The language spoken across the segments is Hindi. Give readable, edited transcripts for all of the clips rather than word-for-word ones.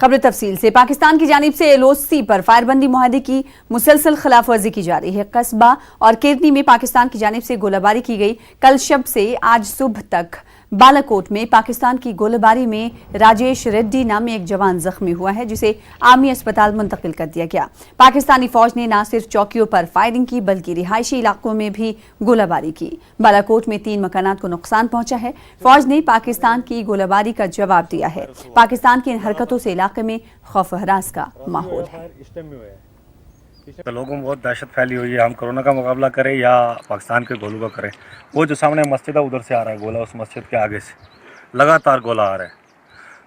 खबर तफसील से। पाकिस्तान की जानिब से LOC पर फायरबंदी मुआहदे की मुसलसल खिलाफवर्जी की जा रही है। कस्बा और केरनी में पाकिस्तान की जानिब से गोलाबारी की गई। कल शब से आज सुबह तक बालाकोट में पाकिस्तान की गोलाबारी में राजेश रेड्डी नामी एक जवान जख्मी हुआ है, जिसे आर्मी अस्पताल मुंतकिल कर दिया गया। पाकिस्तानी फौज ने न सिर्फ चौकियों पर फायरिंग की बल्कि रिहायशी इलाकों में भी गोलाबारी की। बालाकोट में 3 मकानात को नुकसान पहुंचा है। फौज ने पाकिस्तान की गोलाबारी का जवाब दिया है। पाकिस्तान की इन हरकतों से इलाके में खौफ हरास का माहौल है। तो लोगों में बहुत दहशत फैली हुई है। हम कोरोना का मुकाबला करें या पाकिस्तान के गोलों का करें। वो जो सामने मस्जिद है उधर से आ रहा है गोला, उस मस्जिद के आगे से लगातार गोला आ रहा है।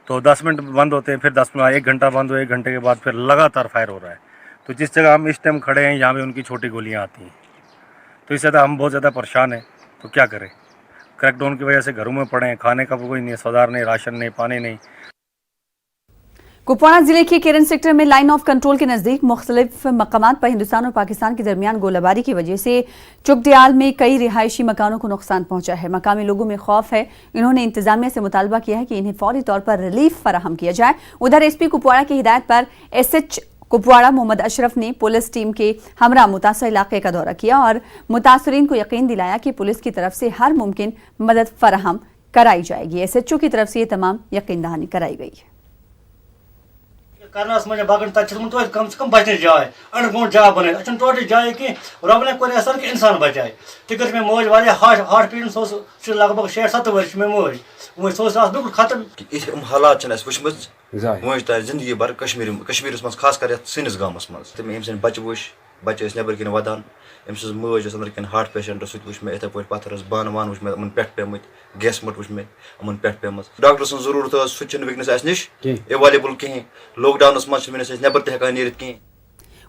तो 10 मिनट बंद होते हैं, फिर 10 मिनट 1 घंटा बंद हो, 1 घंटे के बाद फिर लगातार फायर हो रहा है। तो जिस जगह हम इस टाइम खड़े हैं यहाँ पे उनकी छोटी गोलियाँ आती हैं। तो इससे ज़्यादा हम बहुत ज़्यादा परेशान हैं। तो क्या करें? क्रैकडाउन की वजह से घरों में पड़े हैं, खाने का कोई नहीं, सौदार नहीं, राशन नहीं, पानी नहीं। कुपवाड़ा जिले के केरन सेक्टर में लाइन ऑफ कंट्रोल के नजदीक मुख्तलिफ मकामात पर हिंदुस्तान और पाकिस्तान के दरमियान गोलाबारी की वजह से चुगडियाल में कई रिहायशी मकानों को नुकसान पहुंचा है। मकामी लोगों में खौफ है। इन्होंने इंतजामिया से मुतालबा किया है कि इन्हें फौरी तौर पर रिलीफ फराहम किया जाए। उधर SP कुपवाड़ा की हिदायत पर SH कुपवाड़ा मोहम्मद अशरफ ने पुलिस टीम के हमरा मुतासर इलाके का दौरा किया और मुतासरीन को यकीन दिलाया कि पुलिस की तरफ से हर मुमकिन मदद फराहम कराई जाएगी। SHO की तरफ से ये तमाम यकीन दहानी कराई गई है। करनास मजे बागन तचम तो कम से कम बचने जाए अंडरग्राउंड जगह बने अच्छा टोटल जाए कि रब ने कोई असर कि इंसान बचाए टिकट में मौज वाले हार्ट पीन सो लगभग 6-7 वर्ष में मौज वो सोच बिल्कुल खत्म इस हालात छन वुचमज वो जिंदगी भर कश्मीर मज खास कर सनिस गामस मज तम अम सन बच्चे वुच बच्चे नबर किन वदान अम्स मज अंदर किन हार्ट पेशेंट वुच मे इथे पे पत्थर बान वान वुच मे अमन पेट पेमत गैस मट वुच मे अमन पेट पेमस डॉक्टर सन जरूरत सह वुकनस अस निश एवेलेबल कहीं लॉकडाउन मज नबर त हेकान नीरित कहीं।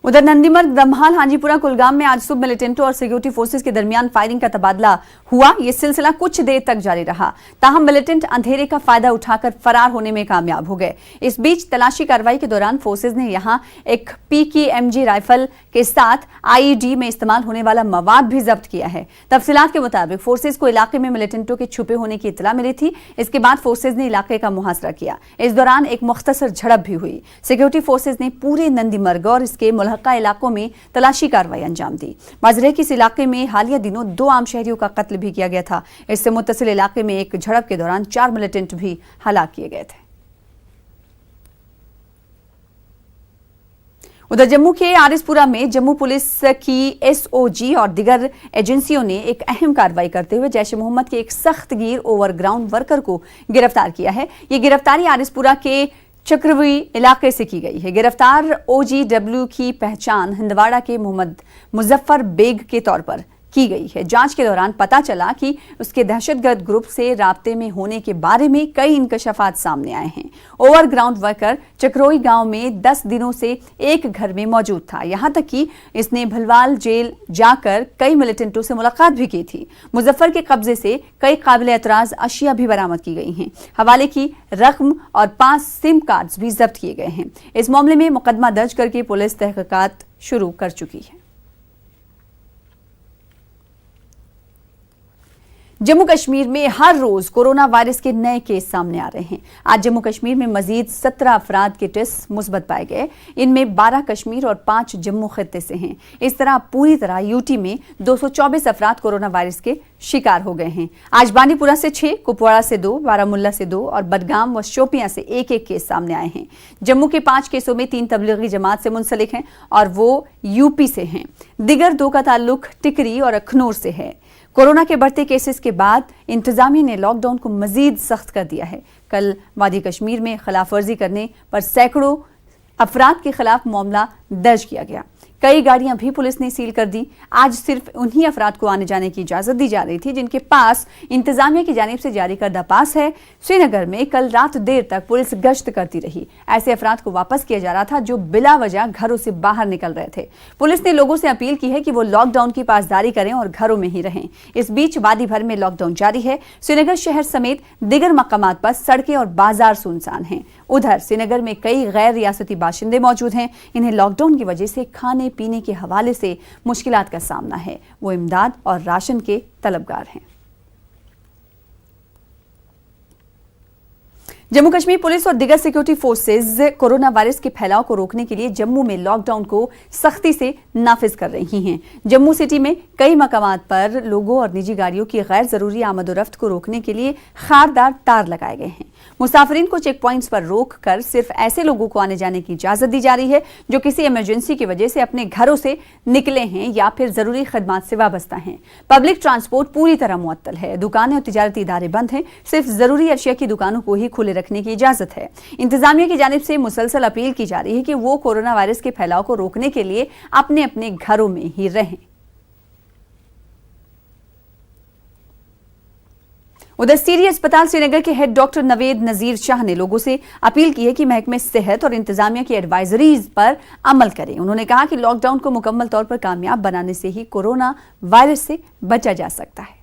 उधर नंदीमर्ग, दमहाल, हाजीपुरा, कुलगाम में आज सुबह मिलिटेंटों और सिक्योरिटी फोर्सेस के दरमियान फायरिंग का तबादला हुआ। यह सिलसिला कुछ देर तक जारी रहा। ताहम मिलिटेंट अंधेरे का फायदा उठाकर फरार होने में कामयाब हो गए। इस बीच तलाशी कार्रवाई के दौरान फोर्सेस ने यहां एक PKMG राइफल के साथ IED में इस्तेमाल होने वाला मवाद भी जब्त किया है। तफसीलात के मुताबिक फोर्सेस को इलाके में मिलिटेंटों के छुपे होने की इत्तला मिली थी। इसके बाद फोर्सेस ने इलाके का मुहासरा किया। इस दौरान एक मुख्तसर झड़प भी हुई। सिक्योरिटी फोर्सेस ने पूरे नंदीमर्ग और इसके मुल्हका इलाकों में तलाशी कार्रवाई अंजाम दी। बाजरे के इस इलाके में हालिया दिनों 2 आम शहरियों का कत्ल भी किया गया था। इससे मुत्तसिल इलाके में एक झड़प के दौरान 4 मिलिटेंट भी हलाक किए गए थे। उधर जम्मू के आरिसपुरा में जम्मू पुलिस की SOG और दिगर एजेंसियों ने एक अहम कार्रवाई करते हुए जैश-ए-मोहम्मद के एक सख्तगीर ओवरग्राउंड वर्कर को गिरफ्तार किया है। ये गिरफ्तारी आरिसपुरा के चक्रवी इलाके से की गई है। गिरफ्तार OGW की पहचान हिंदवाड़ा के मोहम्मद मुजफ्फर बेग के तौर पर की गई है। जांच के दौरान पता चला कि उसके दहशतगर्द ग्रुप से राब्ते में होने के बारे में कई इंकशाफात सामने आए हैं। ओवरग्राउंड वर्कर चक्रोई गांव में 10 दिनों से एक घर में मौजूद था। यहां तक कि इसने भलवाल जेल जाकर कई मिलिटेंटों से मुलाकात भी की थी। मुजफ्फर के कब्जे से कई काबिल एतराज अशिया भी बरामद की गई हैं। हवाले की रकम और 5 सिम कार्ड्स भी जब्त किए गए हैं। इस मामले में मुकदमा दर्ज करके पुलिस तहकीकात शुरू कर चुकी है। जम्मू कश्मीर में हर रोज कोरोना वायरस के नए केस सामने आ रहे हैं। आज जम्मू कश्मीर में मजीद 17 अफराद के टेस्ट मुस्बत पाए गए। इनमें 12 कश्मीर और 5 जम्मू खित्ते से हैं। इस तरह पूरी तरह UT में 224 अफराद कोरोना वायरस के शिकार हो गए हैं। आज बांदीपुरा से 6, कुपवाड़ा से 2, बारामुल्ला से 2 और बडगाम व शोपियां से 1-1 केस सामने आए हैं। जम्मू के 5 केसों में 3 तबलीगी जमात से मुंसलिक हैं और वो UP से हैं। दिगर 2 का ताल्लुक टिकरी और अखनूर से है। कोरोना के बढ़ते केसेस के बाद इंतजामिया ने लॉकडाउन को मजीद सख्त कर दिया है। कल वादी कश्मीर में खिलाफवर्जी करने पर सैकड़ों अफराद के खिलाफ मामला दर्ज किया गया। कई गाड़ियां भी पुलिस ने सील कर दी। आज सिर्फ उन्हीं अफराद को आने जाने की इजाजत दी जा रही थी जिनके पास इंतजामिया की जानिब से जारी करदा पास है। श्रीनगर में कल रात देर तक पुलिस गश्त करती रही। ऐसे अफराद को वापस किया जा रहा था जो बिला वजह घरों से बाहर निकल रहे थे। पुलिस ने लोगों से अपील की है कि वो लॉकडाउन की पासदारी करें और घरों में ही रहें। इस बीच वादी भर में लॉकडाउन जारी है। श्रीनगर शहर समेत दिगर मकामात पर सड़कें और बाजार सुनसान हैं। उधर श्रीनगर में कई गैर रियासती बाशिंदे मौजूद हैं। इन्हें लॉकडाउन की वजह से खाने पीने के हवाले से मुश्किलात का सामना है। वो इमदाद और राशन के तलबगार हैं। जम्मू कश्मीर पुलिस और दिगर सिक्योरिटी फोर्सेज कोरोना वायरस के फैलाव को रोकने के लिए जम्मू में लॉकडाउन को सख्ती से नाफिज कर रही हैं। जम्मू सिटी में कई मकामात पर लोगों और निजी गाड़ियों की गैर जरूरी आमदोरफ्त को रोकने के लिए खारदार तार लगाए गए हैं। मुसाफिरीन को चेक पॉइंट्स पर रोक कर सिर्फ ऐसे लोगों को आने जाने की इजाजत दी जा रही है जो किसी इमरजेंसी की वजह से अपने घरों से निकले हैं या फिर जरूरी खदमात से वाबस्ता हैं। पब्लिक ट्रांसपोर्ट पूरी तरह मुअत्तल है। दुकानें और तिजारती इदारे बंद हैं। सिर्फ जरूरी अशिया की दुकानों को ही खुले रखने की इजाजत है। इंतजामिया की जानिब से मुसलसल अपील की जा रही है कि वो कोरोना वायरस के फैलाव को रोकने के लिए अपने अपने घरों में ही रहें। उधर सीरी अस्पताल श्रीनगर के हेड डॉक्टर नवेद नजीर शाह ने लोगों से अपील की है कि महकमे सेहत और इंतजामिया की एडवाइजरीज पर अमल करें। उन्होंने कहा कि लॉकडाउन को मुकम्मल तौर पर कामयाब बनाने से ही कोरोना वायरस से बचा जा सकता है।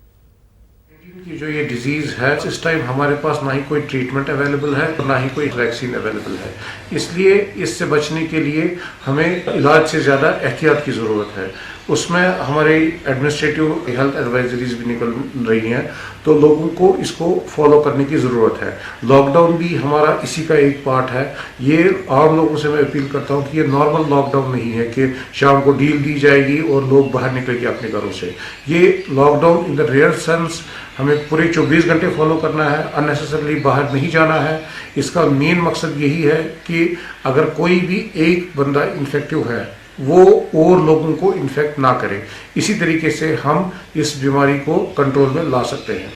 कि जो ये डिजीज़ है इस टाइम हमारे पास ना ही कोई ट्रीटमेंट अवेलेबल है और ना ही कोई वैक्सीन अवेलेबल है, इसलिए इससे बचने के लिए हमें इलाज से ज़्यादा एहतियात की ज़रूरत है। उसमें हमारे एडमिनिस्ट्रेटिव हेल्थ एडवाइजरीज भी निकल रही हैं, तो लोगों को इसको फॉलो करने की ज़रूरत है। लॉकडाउन भी हमारा इसी का एक पार्ट है। ये आम लोगों से मैं अपील करता हूँ कि ये नॉर्मल लॉकडाउन नहीं है कि शाम को डील दी जाएगी और लोग बाहर निकलेंगे अपने घरों से। ये lockdown in the real sense हमें पूरे 24 घंटे फॉलो करना है, अननेसेसरली बाहर नहीं जाना है। इसका मेन मकसद यही है कि अगर कोई भी एक बंदा इन्फेक्टिव है वो और लोगों को इन्फेक्ट ना करे। इसी तरीके से हम इस बीमारी को कंट्रोल में ला सकते हैं।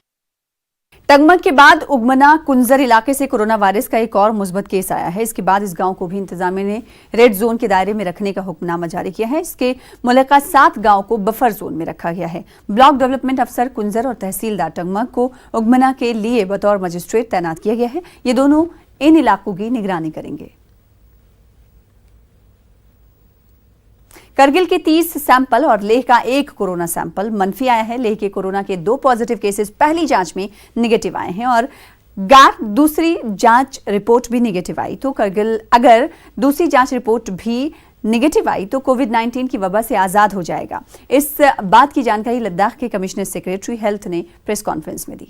टंगमक के बाद उगमना कुंजर इलाके से कोरोना वायरस का एक और मुस्बत केस आया है। इसके बाद इस गांव को भी इंतजामिया ने रेड जोन के दायरे में रखने का हुक्मनामा जारी किया है। इसके मुल्का 7 गांव को बफर जोन में रखा गया है। ब्लॉक डेवलपमेंट अफसर कुंजर और तहसीलदार टंगमक को उगमना के लिए बतौर मजिस्ट्रेट तैनात किया गया है। ये दोनों इन इलाकों की निगरानी करेंगे। करगिल के 30 सैंपल और लेह का 1 कोरोना सैंपल मनफी आया है। लेह के कोरोना के 2 पॉजिटिव केसेस पहली जांच में निगेटिव आए हैं और गार दूसरी जांच रिपोर्ट भी निगेटिव आई। तो करगिल अगर दूसरी जांच रिपोर्ट भी निगेटिव आई तो कोविड-19 की वबा से आजाद हो जाएगा। इस बात की जानकारी लद्दाख के कमिश्नर सेक्रेटरी हेल्थ ने प्रेस कॉन्फ्रेंस में दी।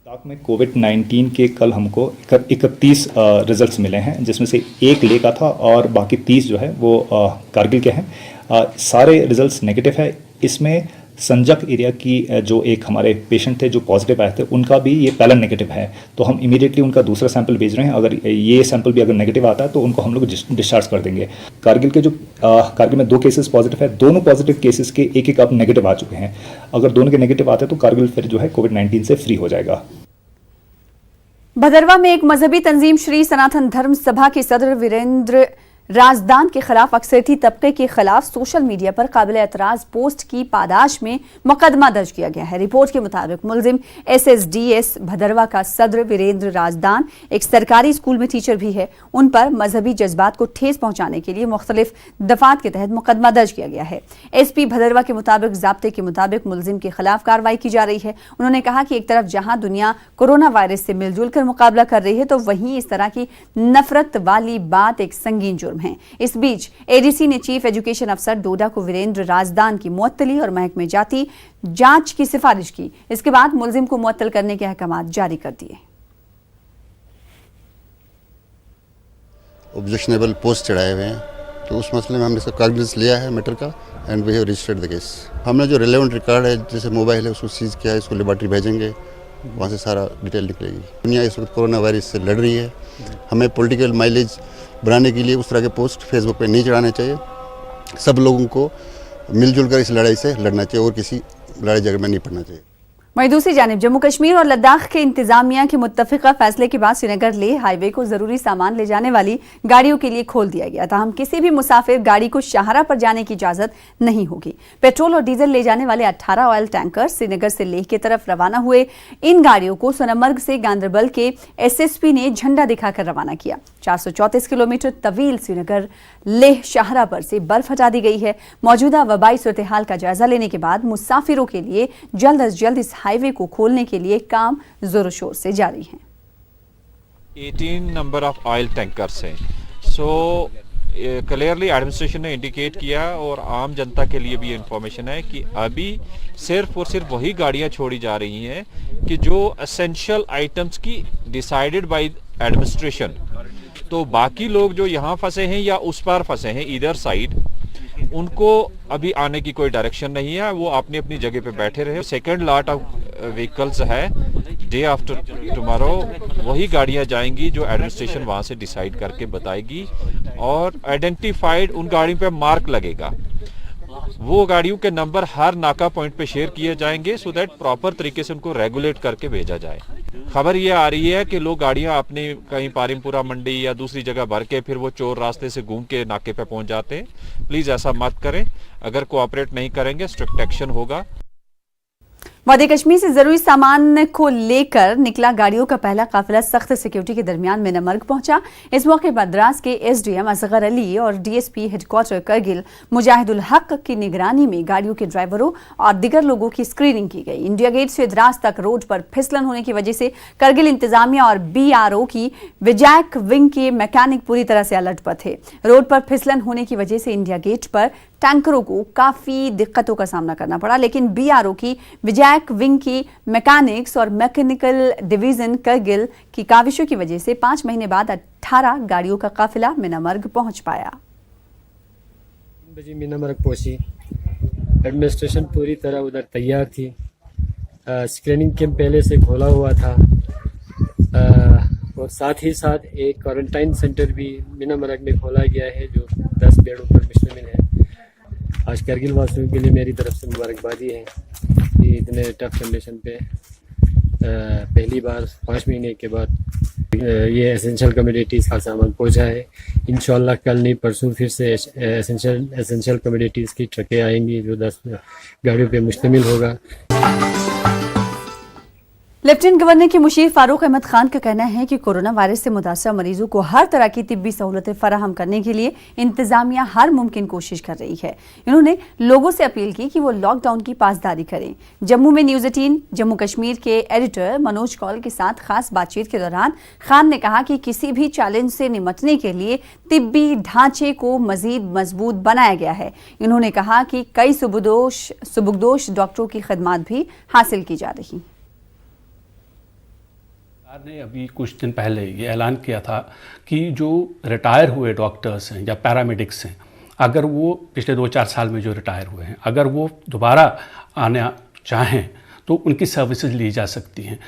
लद्दाख में कोविड-19 के कल हमको 31 रिजल्ट्स मिले हैं, जिसमें से 1 लेह का था और बाकी 30 जो है वो कारगिल के हैं। सारे रिजल्ट्स नेगेटिव है। इसमें संजक एरिया की जो एक हमारे पेशेंट थे जो पॉजिटिव आए थे उनका भी ये पहला नेगेटिव है, तो हम इमीडिएटली उनका दूसरा सैंपल भेज रहे हैं। अगर ये सैंपल भी अगर नेगेटिव आता है तो उनको हम लोग डिस्चार्ज कर देंगे। कारगिल के जो कारगिल में 2 केसेस पॉजिटिव है, दोनों पॉजिटिव केसेस के एक अब नेगेटिव आ चुके हैं। अगर दोनों के नेगेटिव आते हैं तो कारगिल फिर जो है कोविड-19 से फ्री हो जाएगा। भदरवा में एक मजहबी तंजीम श्री सनातन धर्म सभा के सदर वीरेंद्र राजदान के खिलाफ अक्सरियती तबके के खिलाफ सोशल मीडिया पर काबिल एतराज पोस्ट की पादाश में मुकदमा दर्ज किया गया है। रिपोर्ट के मुताबिक मुलजिम SSDS भदरवा का सदर वीरेंद्र राजदान एक सरकारी स्कूल में टीचर भी है। उन पर मजहबी जज्बात को ठेस पहुंचाने के लिए मुख्तलिफ दफात के तहत मुकदमा दर्ज किया गया है। SP भदरवा के मुताबिक ज़ाब्ते के मुताबिक मुलजिम के खिलाफ कार्रवाई की जा रही है। उन्होंने कहा कि एक तरफ जहां दुनिया कोरोना वायरस से मिलजुल कर मुकाबला कर रही है तो वहीं इस तरह की नफरत वाली बात एक संगीन जुर्म है। इस बीच ADC ने चीफ एजुकेशन अफसर डोडा को वीरेंद्र राजदान की मुअत्तली और महकमे जाती जांच की सिफारिश की। इसके बाद मुलजिम को मुअत्तल करने के अहकाम जारी कर दिए। ऑब्जेक्शनेबल पोस्ट चढ़ाए हुए हैं, तो उस मसले में हमने इसका कागज लिया है मैटर का and we have registered the case. हमने जो रिलेवेंट रिकॉर्ड है, जैसे मोबाइल है, उसको सीज किया है, इसको लेबॉर्ट्री भेजेंगे, वहाँ से सारा डिटेल निकलेगी। दुनिया इस वक्त कोरोना वायरस से लड़ रही है। हमें पॉलिटिकल माइलेज बनाने के लिए उस तरह के पोस्ट फेसबुक पे नहीं चढ़ाने चाहिए। सब लोगों को मिलजुल कर इस लड़ाई से लड़ना चाहिए और किसी लड़ाई झगड़े में नहीं पड़ना चाहिए। वहीं दूसरी जानिब जम्मू कश्मीर और लद्दाख के इंतजामिया के मुत्तफिका फैसले के बाद श्रीनगर लेह हाईवे को जरूरी सामान ले जाने वाली गाड़ियों के लिए खोल दिया गया। ताहम किसी भी मुसाफिर गाड़ी को शाहरा पर जाने की इजाजत नहीं होगी। पेट्रोल और डीजल ले जाने वाले 18 ऑयल टैंकर श्रीनगर से लेह की तरफ रवाना हुए। इन गाड़ियों को सोनमर्ग से गांदरबल के SSP ने झंडा दिखाकर रवाना किया। 434 किलोमीटर तवील श्रीनगर लेह शाहरा पर से बर्फ हटा दी गई है। मौजूदा वबाई सूरत हाल का जायजा लेने के बाद मुसाफिरों के लिए जल्द अज जल्द इस हाईवे को खोलने के लिए काम जोरों शोर से जारी है। 18 नंबर ऑफ ऑयल टैंकर्स हैं। सो क्लियरली एडमिनिस्ट्रेशन ने इंडिकेट किया और आम जनता के लिए भी इंफॉर्मेशन है कि अभी सिर्फ और सिर्फ वही गाड़ियां छोड़ी जा रही हैं कि जो एसेंशियल आइटम्स की डिसाइडेड बाय एडमिनिस्ट्रेशन। तो बाकी लोग जो यहाँ फंसे हैं या उस पार फंसे हैं ईदर साइड, उनको अभी आने की कोई डायरेक्शन नहीं है, वो अपनी अपनी जगह पे बैठे रहे। सेकेंड लॉट ऑफ व्हीकल्स है डे आफ्टर टुमारो, वही गाड़ियां जाएंगी जो एडमिनिस्ट्रेशन वहां से डिसाइड करके बताएगी और आइडेंटिफाइड उन गाड़ियों पे मार्क लगेगा। वो गाड़ियों के नंबर हर नाका पॉइंट पे शेयर किए जाएंगे सो दैट प्रॉपर तरीके से उनको रेगुलेट करके भेजा जाए। खबर ये आ रही है कि लोग गाड़ियां अपने कहीं पारिमपुरा मंडी या दूसरी जगह भर के फिर वो चोर रास्ते से घूम के नाके पे पहुंच जाते हैं। प्लीज ऐसा मत करें, अगर कोऑपरेट नहीं करेंगे स्ट्रिक्ट एक्शन होगा। वादी कश्मीर से जरूरी सामान को लेकर निकला गाड़ियों का पहला काफिला सख्त सिक्योरिटी के दरमियान मिनमर्ग पहुंचा। इस मौके पर द्रास के एसडीएम असगर अली और डीएसपी हेडक्वार्टर करगिल मुजाहिदुल हक की निगरानी में गाड़ियों के ड्राइवरों और दिगर लोगों की स्क्रीनिंग की गई। इंडिया गेट से द्रास तक रोड पर फिसलन होने की वजह से करगिल इंतजामिया और बीआरओ की विजैक विंग के मैकेनिक पूरी तरह से अलर्ट पर थे। रोड पर फिसलन होने की वजह से इंडिया गेट पर टैंकरों को काफी दिक्कतों का सामना करना पड़ा, लेकिन बीआरओ की विजैक विंग की मैकेनिक्स और मैकेनिकल डिवीजन करगिल की काविशों की वजह से 5 महीने बाद 18 गाड़ियों का काफिला मिनमर्ग पहुंच पाया। 3 बजे मिनमर्ग पहुंची। एडमिनिस्ट्रेशन पूरी तरह उधर तैयार थी। स्क्रीनिंग कैंप पहले से खोला हुआ था और साथ ही साथ एक क्वारंटाइन सेंटर भी मिनमर्ग में खोला गया है जो 10 बेडों पर मुश्तमिल है। आज करगिल वासियों के लिए मेरी तरफ से मुबारकबादी है कि इतने टफ कंडीशन पे पहली बार 5 महीने के बाद ये एसेंशियल कमोडिटीज़ का सामान पहुंचा है। इंशाल्लाह कल नहीं परसों फिर से एसेंशियल कमोडिटीज़ की ट्रकें आएंगी जो 10 गाड़ियों पे मुश्तमिल होगा। लेफ्टिनेंट गवर्नर के मुशीर फारूक अहमद खान का कहना है कि कोरोना वायरस से मुतासर मरीजों को हर तरह की तिब्बी सहूलतें फराहम करने के लिए इंतजामिया हर मुमकिन कोशिश कर रही है। इन्होंने लोगों से अपील की कि वो लॉकडाउन की पासदारी करें। जम्मू में न्यूज़ 18 जम्मू कश्मीर के एडिटर मनोज कौल के साथ खास बातचीत के दौरान खान ने कहा कि किसी भी चैलेंज से निपटने के लिए तिब्बी ढांचे को मजीद मजबूत बनाया गया है। इन्होंने कहा कि कई सुबुकदोश डॉक्टरों की खदमात भी हासिल की जा रही। सरकार ने अभी कुछ दिन पहले ये ऐलान किया था कि जो रिटायर हुए डॉक्टर्स हैं या पैरामेडिक्स हैं, अगर वो पिछले 2-4 साल में जो रिटायर हुए हैं, अगर वो दोबारा आना चाहें तो उनकी सर्विसेज ली जा सकती हैं।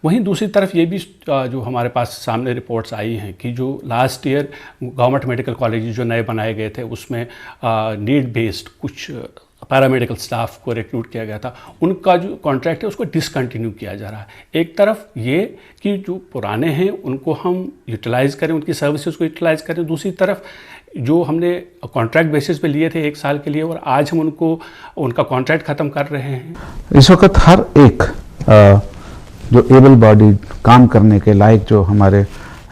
वहीं दूसरी तरफ ये भी जो हमारे पास सामने रिपोर्ट्स आई हैं कि जो last year government medical college जो नए बनाए गए थे उसमें नीड बेस्ड कुछ पैरामेडिकल स्टाफ को रिक्रूट किया गया था, उनका जो कॉन्ट्रैक्ट है उसको डिसकंटिन्यू किया जा रहा है। एक तरफ ये कि जो पुराने हैं उनको हम यूटिलाइज़ करें, उनकी सर्विसेज को यूटिलाइज़ करें, दूसरी तरफ जो हमने कॉन्ट्रैक्ट बेसिस पे लिए थे 1 साल के लिए और आज हम उनका कॉन्ट्रैक्ट ख़त्म कर रहे हैं। इस वक्त हर एक जो एबल बॉडी काम करने के लायक जो हमारे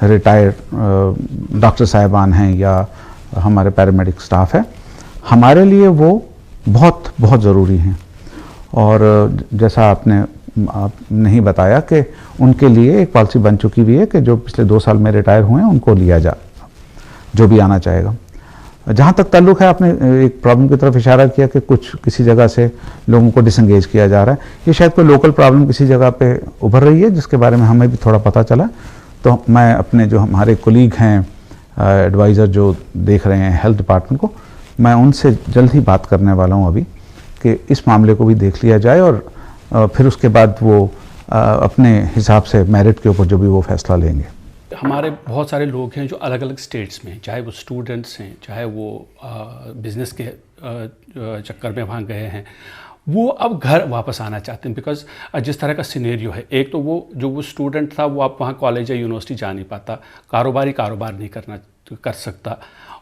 रिटायर्ड डॉक्टर साहिबान हैं या हमारे पैरामेडिक स्टाफ है, हमारे लिए वो बहुत बहुत ज़रूरी हैं। और जैसा आपने ही बताया कि उनके लिए एक पॉलिसी बन चुकी भी है कि जो पिछले 2 साल में रिटायर हुए हैं उनको लिया जा, जो भी आना चाहेगा। जहाँ तक ताल्लुक़ है, आपने एक प्रॉब्लम की तरफ इशारा किया कि किसी जगह से लोगों को डिसंगेज किया जा रहा है। ये शायद कोई लोकल प्रॉब्लम किसी जगह पे उभर रही है जिसके बारे में हमें भी थोड़ा पता चला। तो मैं अपने जो हमारे कोलीग हैं एडवाइज़र जो देख रहे हैं हेल्थ डिपार्टमेंट को, मैं उनसे जल्द ही बात करने वाला हूं अभी कि इस मामले को भी देख लिया जाए और फिर उसके बाद वो अपने हिसाब से मेरिट के ऊपर जो भी वो फैसला लेंगे। हमारे बहुत सारे लोग हैं जो अलग अलग स्टेट्स में, चाहे वो स्टूडेंट्स हैं, चाहे वो बिज़नेस के चक्कर में वहाँ गए हैं, वो अब घर वापस आना चाहते हैं। बिकॉज जिस तरह का सिनेरियो है, एक तो वो स्टूडेंट था वो अब वहाँ कॉलेज या यूनिवर्सिटी जा नहीं पाता, कारोबार नहीं कर सकता,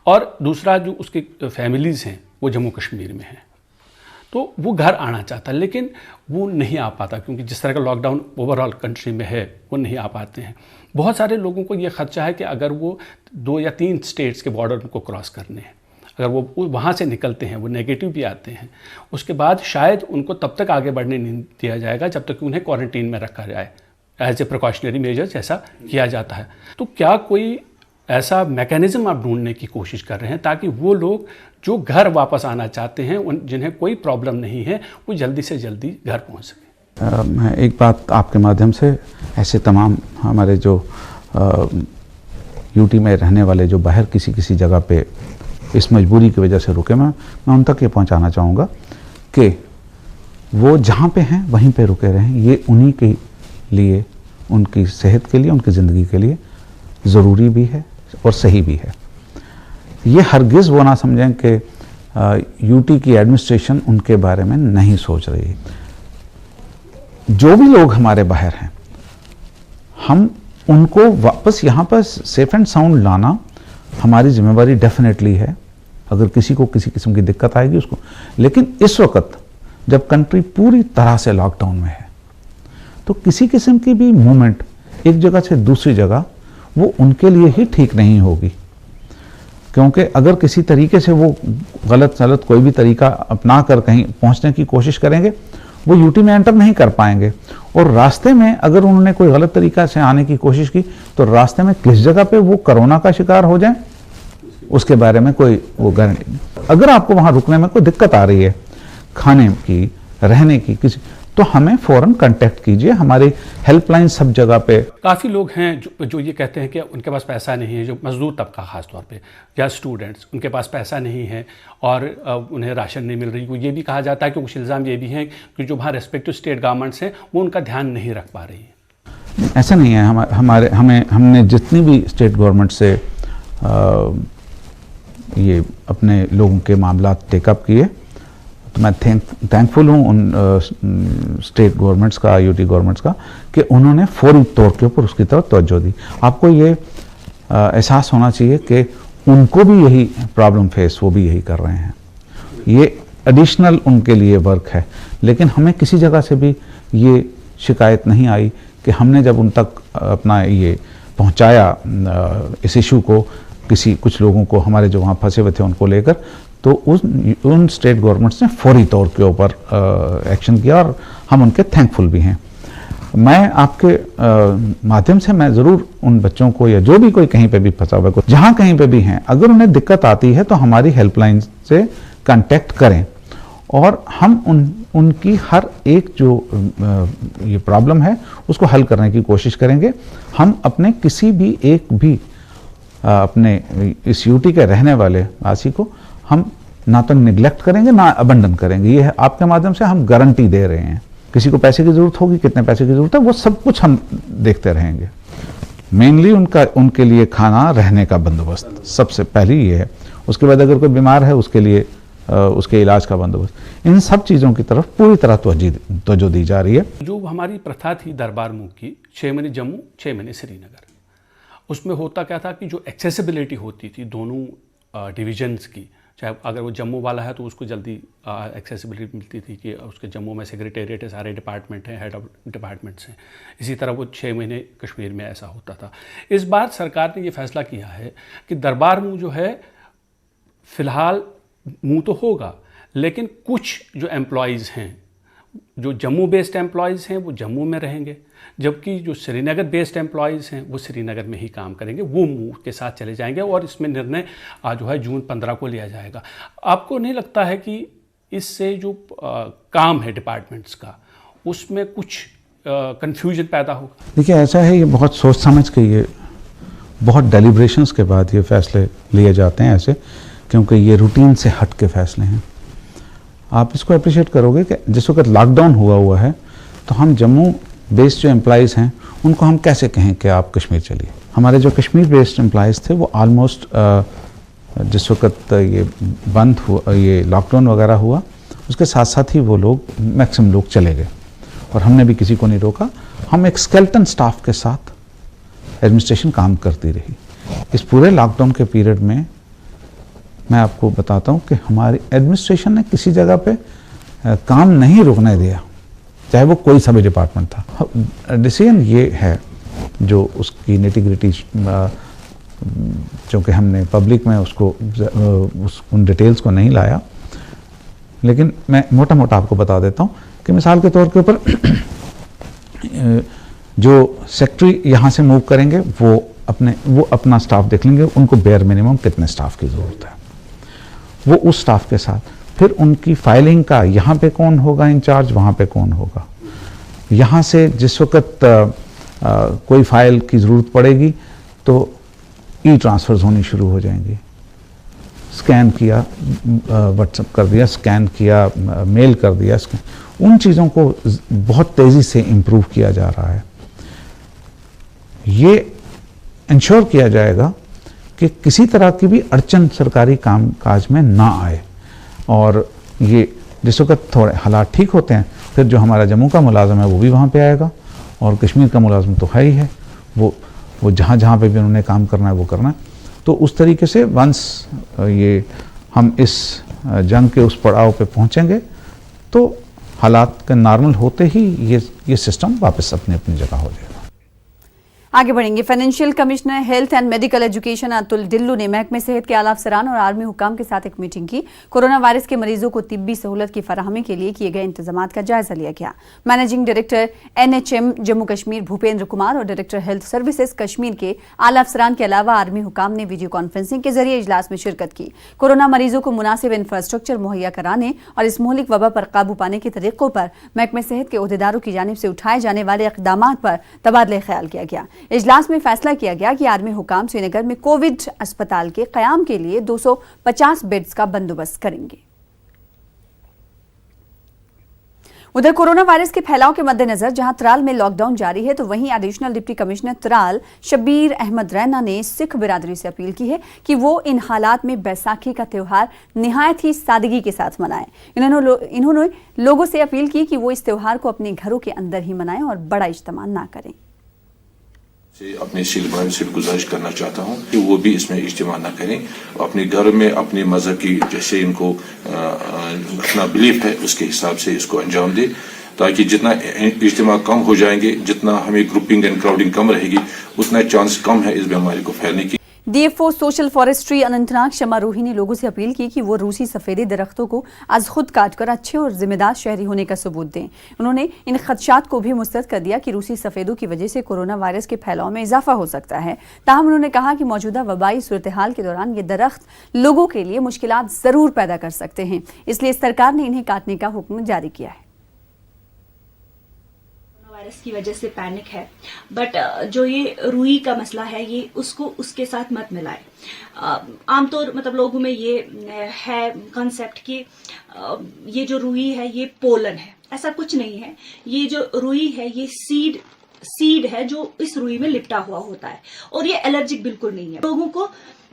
और दूसरा जो उसकी फैमिलीज़ हैं वो जम्मू कश्मीर में हैं, तो वो घर आना चाहता है लेकिन वो नहीं आ पाता क्योंकि जिस तरह का लॉकडाउन ओवरऑल कंट्री में है वो नहीं आ पाते हैं। बहुत सारे लोगों को ये खदशा है कि अगर वो 2 या 3 स्टेट्स के बॉर्डर उनको क्रॉस करने हैं, अगर वो वहाँ से निकलते हैं, वो नेगेटिव भी आते हैं, उसके बाद शायद उनको तब तक आगे बढ़ने नहीं दिया जाएगा जब तक कि उन्हें क्वारंटीन में रखा जाए एज ए प्रिकॉशनरी मेजर जैसा किया जाता है। तो क्या कोई ऐसा मैकेनिज्म आप ढूंढने की कोशिश कर रहे हैं ताकि वो लोग जो घर वापस आना चाहते हैं, जिन्हें कोई प्रॉब्लम नहीं है, वो जल्दी से जल्दी घर पहुंच सके। मैं एक बात आपके माध्यम से ऐसे तमाम हमारे जो यूटी में रहने वाले जो बाहर किसी किसी जगह पे इस मजबूरी की वजह से रुके, मैं उन तक ये पहुंचाना चाहूँगा कि वो जहाँ पे हैं वहीं पे रुके रहें। ये उन्हीं के लिए, उनकी सेहत के लिए, उनकी ज़िंदगी के लिए ज़रूरी भी है और सही भी है। ये हरगिज़ वो ना समझें कि यूटी की एडमिनिस्ट्रेशन उनके बारे में नहीं सोच रही है। जो भी लोग हमारे बाहर हैं, हम उनको वापस यहाँ पर सेफ एंड साउंड लाना हमारी जिम्मेवारी डेफिनेटली है। अगर किसी को किसी किस्म की दिक्कत आएगी उसको, लेकिन इस वक्त जब कंट्री पूरी तरह से लॉकडाउन में है तो किसी किस्म की भी मूवमेंट एक जगह से दूसरी जगह वो उनके लिए ही ठीक नहीं होगी, क्योंकि अगर किसी तरीके से वो गलत कोई भी तरीका अपना कर कहीं पहुंचने की कोशिश करेंगे, वो यूटी में एंटर नहीं कर पाएंगे। और रास्ते में अगर उन्होंने कोई गलत तरीका से आने की कोशिश की तो रास्ते में किस जगह पे वो कोरोना का शिकार हो जाए उसके बारे में कोई वो गारंटी नहीं। अगर आपको वहां रुकने में कोई दिक्कत आ रही है, खाने की, रहने की, किसी, तो हमें फौरन कांटेक्ट कीजिए। हमारी हेल्पलाइन सब जगह पे। काफ़ी लोग हैं जो ये कहते हैं कि उनके पास पैसा नहीं है, जो मजदूर तबका ख़ास तौर पे या स्टूडेंट्स, उनके पास पैसा नहीं है और उन्हें राशन नहीं मिल रही। ये भी कहा जाता है कि कुछ इल्ज़ाम ये भी हैं कि जो वहाँ रेस्पेक्टिव स्टेट गवर्नमेंट्स हैं वो उनका ध्यान नहीं रख पा रही है। ऐसा नहीं है। हमने जितनी भी स्टेट गवर्नमेंट से ये अपने लोगों के मामला टेकअप किए, तो मैं थैंकफुल हूँ उन स्टेट गवर्नमेंट्स का, यूटी गवर्नमेंट्स का, कि उन्होंने फौरी तौर के ऊपर उसकी तरफ तवज्जो दी। आपको ये एहसास होना चाहिए कि उनको भी यही प्रॉब्लम फेस, वो भी यही कर रहे हैं। ये एडिशनल उनके लिए वर्क है, लेकिन हमें किसी जगह से भी ये शिकायत नहीं आई कि हमने जब उन तक अपना ये पहुंचाया इस इशू को, कुछ लोगों को, हमारे जो वहाँ फंसे हुए थे उनको लेकर, तो उन स्टेट गवर्नमेंट्स ने फौरी तौर के ऊपर एक्शन किया और हम उनके थैंकफुल भी हैं। मैं आपके माध्यम से मैं ज़रूर उन बच्चों को, या जो भी कोई कहीं पे भी फंसा हुआ है, जहाँ कहीं पे भी हैं, अगर उन्हें दिक्कत आती है तो हमारी हेल्पलाइन से कांटेक्ट करें और हम उनकी हर एक जो ये प्रॉब्लम है उसको हल करने की कोशिश करेंगे। हम अपने किसी भी एक भी अपने इस यूटी के रहने वाले वासी को हम ना तो निगलेक्ट करेंगे ना अबंडन करेंगे। ये आपके माध्यम से हम गारंटी दे रहे हैं। किसी को पैसे की ज़रूरत होगी, कितने पैसे की ज़रूरत है, वो सब कुछ हम देखते रहेंगे। मेनली उनके लिए खाना, रहने का बंदोबस्त सबसे पहले ये है। उसके बाद अगर कोई बीमार है उसके लिए उसके इलाज का बंदोबस्त, इन सब चीज़ों की तरफ पूरी तरह तवज्जो दी जा रही है। जो हमारी प्रथा थी दरबार मूव की, 6 महीने जम्मू, 6 महीने श्रीनगर, उसमें होता क्या था कि जो एक्सेसिबिलिटी होती थी दोनों डिविजन्स की, चाहे अगर वो जम्मू वाला है तो उसको जल्दी एक्सेसिबिलिटी मिलती थी कि उसके जम्मू में सेक्रेटेरिएट है, सारे डिपार्टमेंट हैं, हेड ऑफ डिपार्टमेंट्स हैं। इसी तरह वो 6 महीने कश्मीर में ऐसा होता था। इस बार सरकार ने ये फैसला किया है कि दरबार मूव जो है फ़िलहाल मूव तो होगा, लेकिन कुछ जो एम्प्लॉयज़ हैं, जो जम्मू बेस्ड एम्प्लॉयज़ हैं वो जम्मू में रहेंगे, जबकि जो श्रीनगर बेस्ड एम्प्लॉयज़ हैं वो श्रीनगर में ही काम करेंगे, वो मूव के साथ चले जाएंगे और इसमें निर्णय जो है जून 15 को लिया जाएगा। आपको नहीं लगता है कि इससे जो काम है डिपार्टमेंट्स का उसमें कुछ कन्फ्यूजन पैदा होगा? देखिए, ऐसा है, ये बहुत सोच समझ के, ये बहुत डेलिब्रेशंस के बाद ये फैसले लिए जाते हैं ऐसे, क्योंकि ये रूटीन से हट के फैसले हैं। आप इसको अप्रिशिएट करोगे कि जिस वक्त लॉकडाउन हुआ है तो हम जम्मू बेस्ड जो एम्प्लॉयज़ हैं उनको हम कैसे कहें कि आप कश्मीर चलिए। हमारे जो कश्मीर बेस्ड एम्प्लॉयज़ थे वो ऑलमोस्ट जिस वक्त ये बंद हुआ, ये लॉकडाउन वगैरह हुआ, उसके साथ साथ ही वो लोग मैक्सिमम लोग चले गए और हमने भी किसी को नहीं रोका। हम एक स्केलेटन स्टाफ के साथ एडमिनिस्ट्रेशन काम करती रही। इस पूरे लॉकडाउन के पीरियड में मैं आपको बताता हूँ कि हमारी एडमिनिस्ट्रेशन ने किसी जगह पे काम नहीं रुकने दिया, चाहे वो कोई सा भी डिपार्टमेंट था। डिसीजन ये है जो उसकी निटी-ग्रिटी, चूँकि हमने पब्लिक में उन डिटेल्स को नहीं लाया, लेकिन मैं मोटा मोटा आपको बता देता हूँ कि मिसाल के तौर के ऊपर जो सेक्रेटरी यहाँ से मूव करेंगे वो वो अपना स्टाफ देख लेंगे, उनको बेयर मिनिमम कितने स्टाफ की ज़रूरत है, वो उस स्टाफ के साथ फिर उनकी फाइलिंग का यहाँ पे कौन होगा इंचार्ज, वहाँ पे कौन होगा, यहाँ से जिस वक्त कोई फाइल की ज़रूरत पड़ेगी तो ई ट्रांसफ़र्स होनी शुरू हो जाएंगी, स्कैन किया व्हाट्सएप कर दिया, स्कैन किया मेल कर दिया, उन चीज़ों को बहुत तेज़ी से इम्प्रूव किया जा रहा है। ये इंश्योर किया जाएगा कि किसी तरह की भी अड़चन सरकारी काम काज में ना आए, और ये जिस वक्त थोड़े हालात ठीक होते हैं फिर जो हमारा जम्मू का मुलाजिम है वो भी वहाँ पे आएगा, और कश्मीर का मुलाजिम तो है ही है, वो जहाँ जहाँ पे भी उन्होंने काम करना है वो करना है। तो उस तरीके से वंस ये हम इस जंग के उस पड़ाव पे पहुँचेंगे तो हालात के नॉर्मल होते ही ये सिस्टम वापस अपनी अपनी जगह हो जाएगा। आगे बढ़ेंगे। Financial commissioner health and medical education Atul Dillu ने महकमे सेहत के आला अफसरान और आर्मी हुकाम के साथ एक मीटिंग की। कोरोना वायरस के मरीजों को तिब्बी सहूलत की फराहमी के लिए किए गए इंतजाम का जायजा लिया गया। Managing director NHM Jammu Kashmir Bhupendra Kumar और डायरेक्टर हेल्थ सर्विसेज कश्मीर के आला अफसरान के अलावा आर्मी हुकाम ने वीडियो कॉन्फ्रेंसिंग के जरिए इजलास में शिरकत की। कोरोना मरीजों को मुनासिब इंफ्रास्ट्रक्चर मुहैया कराने और इस मुहलिक वबा पर काबू पाने के तरीकों पर महकमे सेहत के ओहदेदारों की जानिब से उठाए जाने वाले इकदामात पर तबादला ख्याल किया गया। इजलास में फैसला किया गया कि आर्मी हुकाम श्रीनगर में कोविड अस्पताल के कयाम के लिए 250 बेड्स का बंदोबस्त करेंगे। उधर कोरोना वायरस के फैलाव के मद्देनजर जहां त्राल में लॉकडाउन जारी है तो वहीं additional deputy commissioner Tral Shabbir Ahmad Raina ने सिख बिरादरी से अपील की है कि वो इन हालात में बैसाखी का त्यौहार निहायत ही सादगी के साथ मनाएं। इन्होंने लोगों से अपील की कि वो इस त्यौहार को अपने घरों के अंदर ही मनाएं और बड़ा इज्तिमा ना करें। अपने सिख भाइयों से गुजारिश करना चाहता हूं कि वो भी इसमें इज्तिमा न करें, अपने घर में अपने मजहब की जैसे इनको अपना बिलीफ है उसके हिसाब से इसको अंजाम दे, ताकि जितना इज्तिमा कम हो जाएंगे, जितना हमें ग्रुपिंग एंड क्राउडिंग कम रहेगी, उतना चांस कम है इस बीमारी को फैलने की। DFO सोशल फॉरेस्ट्री अनंतनाग शमा रूही ने लोगों से अपील की कि वो रूसी सफेदे दरख्तों को आज खुद काटकर अच्छे और जिम्मेदार शहरी होने का सबूत दें। उन्होंने इन खदशात को भी मुस्तरद कर दिया कि रूसी सफेदों की वजह से कोरोना वायरस के फैलाव में इजाफा हो सकता है। ताहम उन्होंने कहा कि मौजूदा वबाई सूरत हाल के दौरान ये दरख्त लोगों के लिए मुश्किलात जरूर पैदा कर सकते हैं, इसलिए सरकार ने इन्हें काटने का हुक्म जारी किया है। वायरस की वजह से पैनिक है, बट जो ये रुई का मसला है ये उसको उसके साथ मत मिलाए। आमतौर मतलब लोगों में ये है कॉन्सेप्ट कि ये जो रुई है ये पोलन है, ऐसा कुछ नहीं है। ये जो रुई है ये सीड है जो इस रुई में लिपटा हुआ होता है और ये एलर्जिक बिल्कुल नहीं है। लोगों को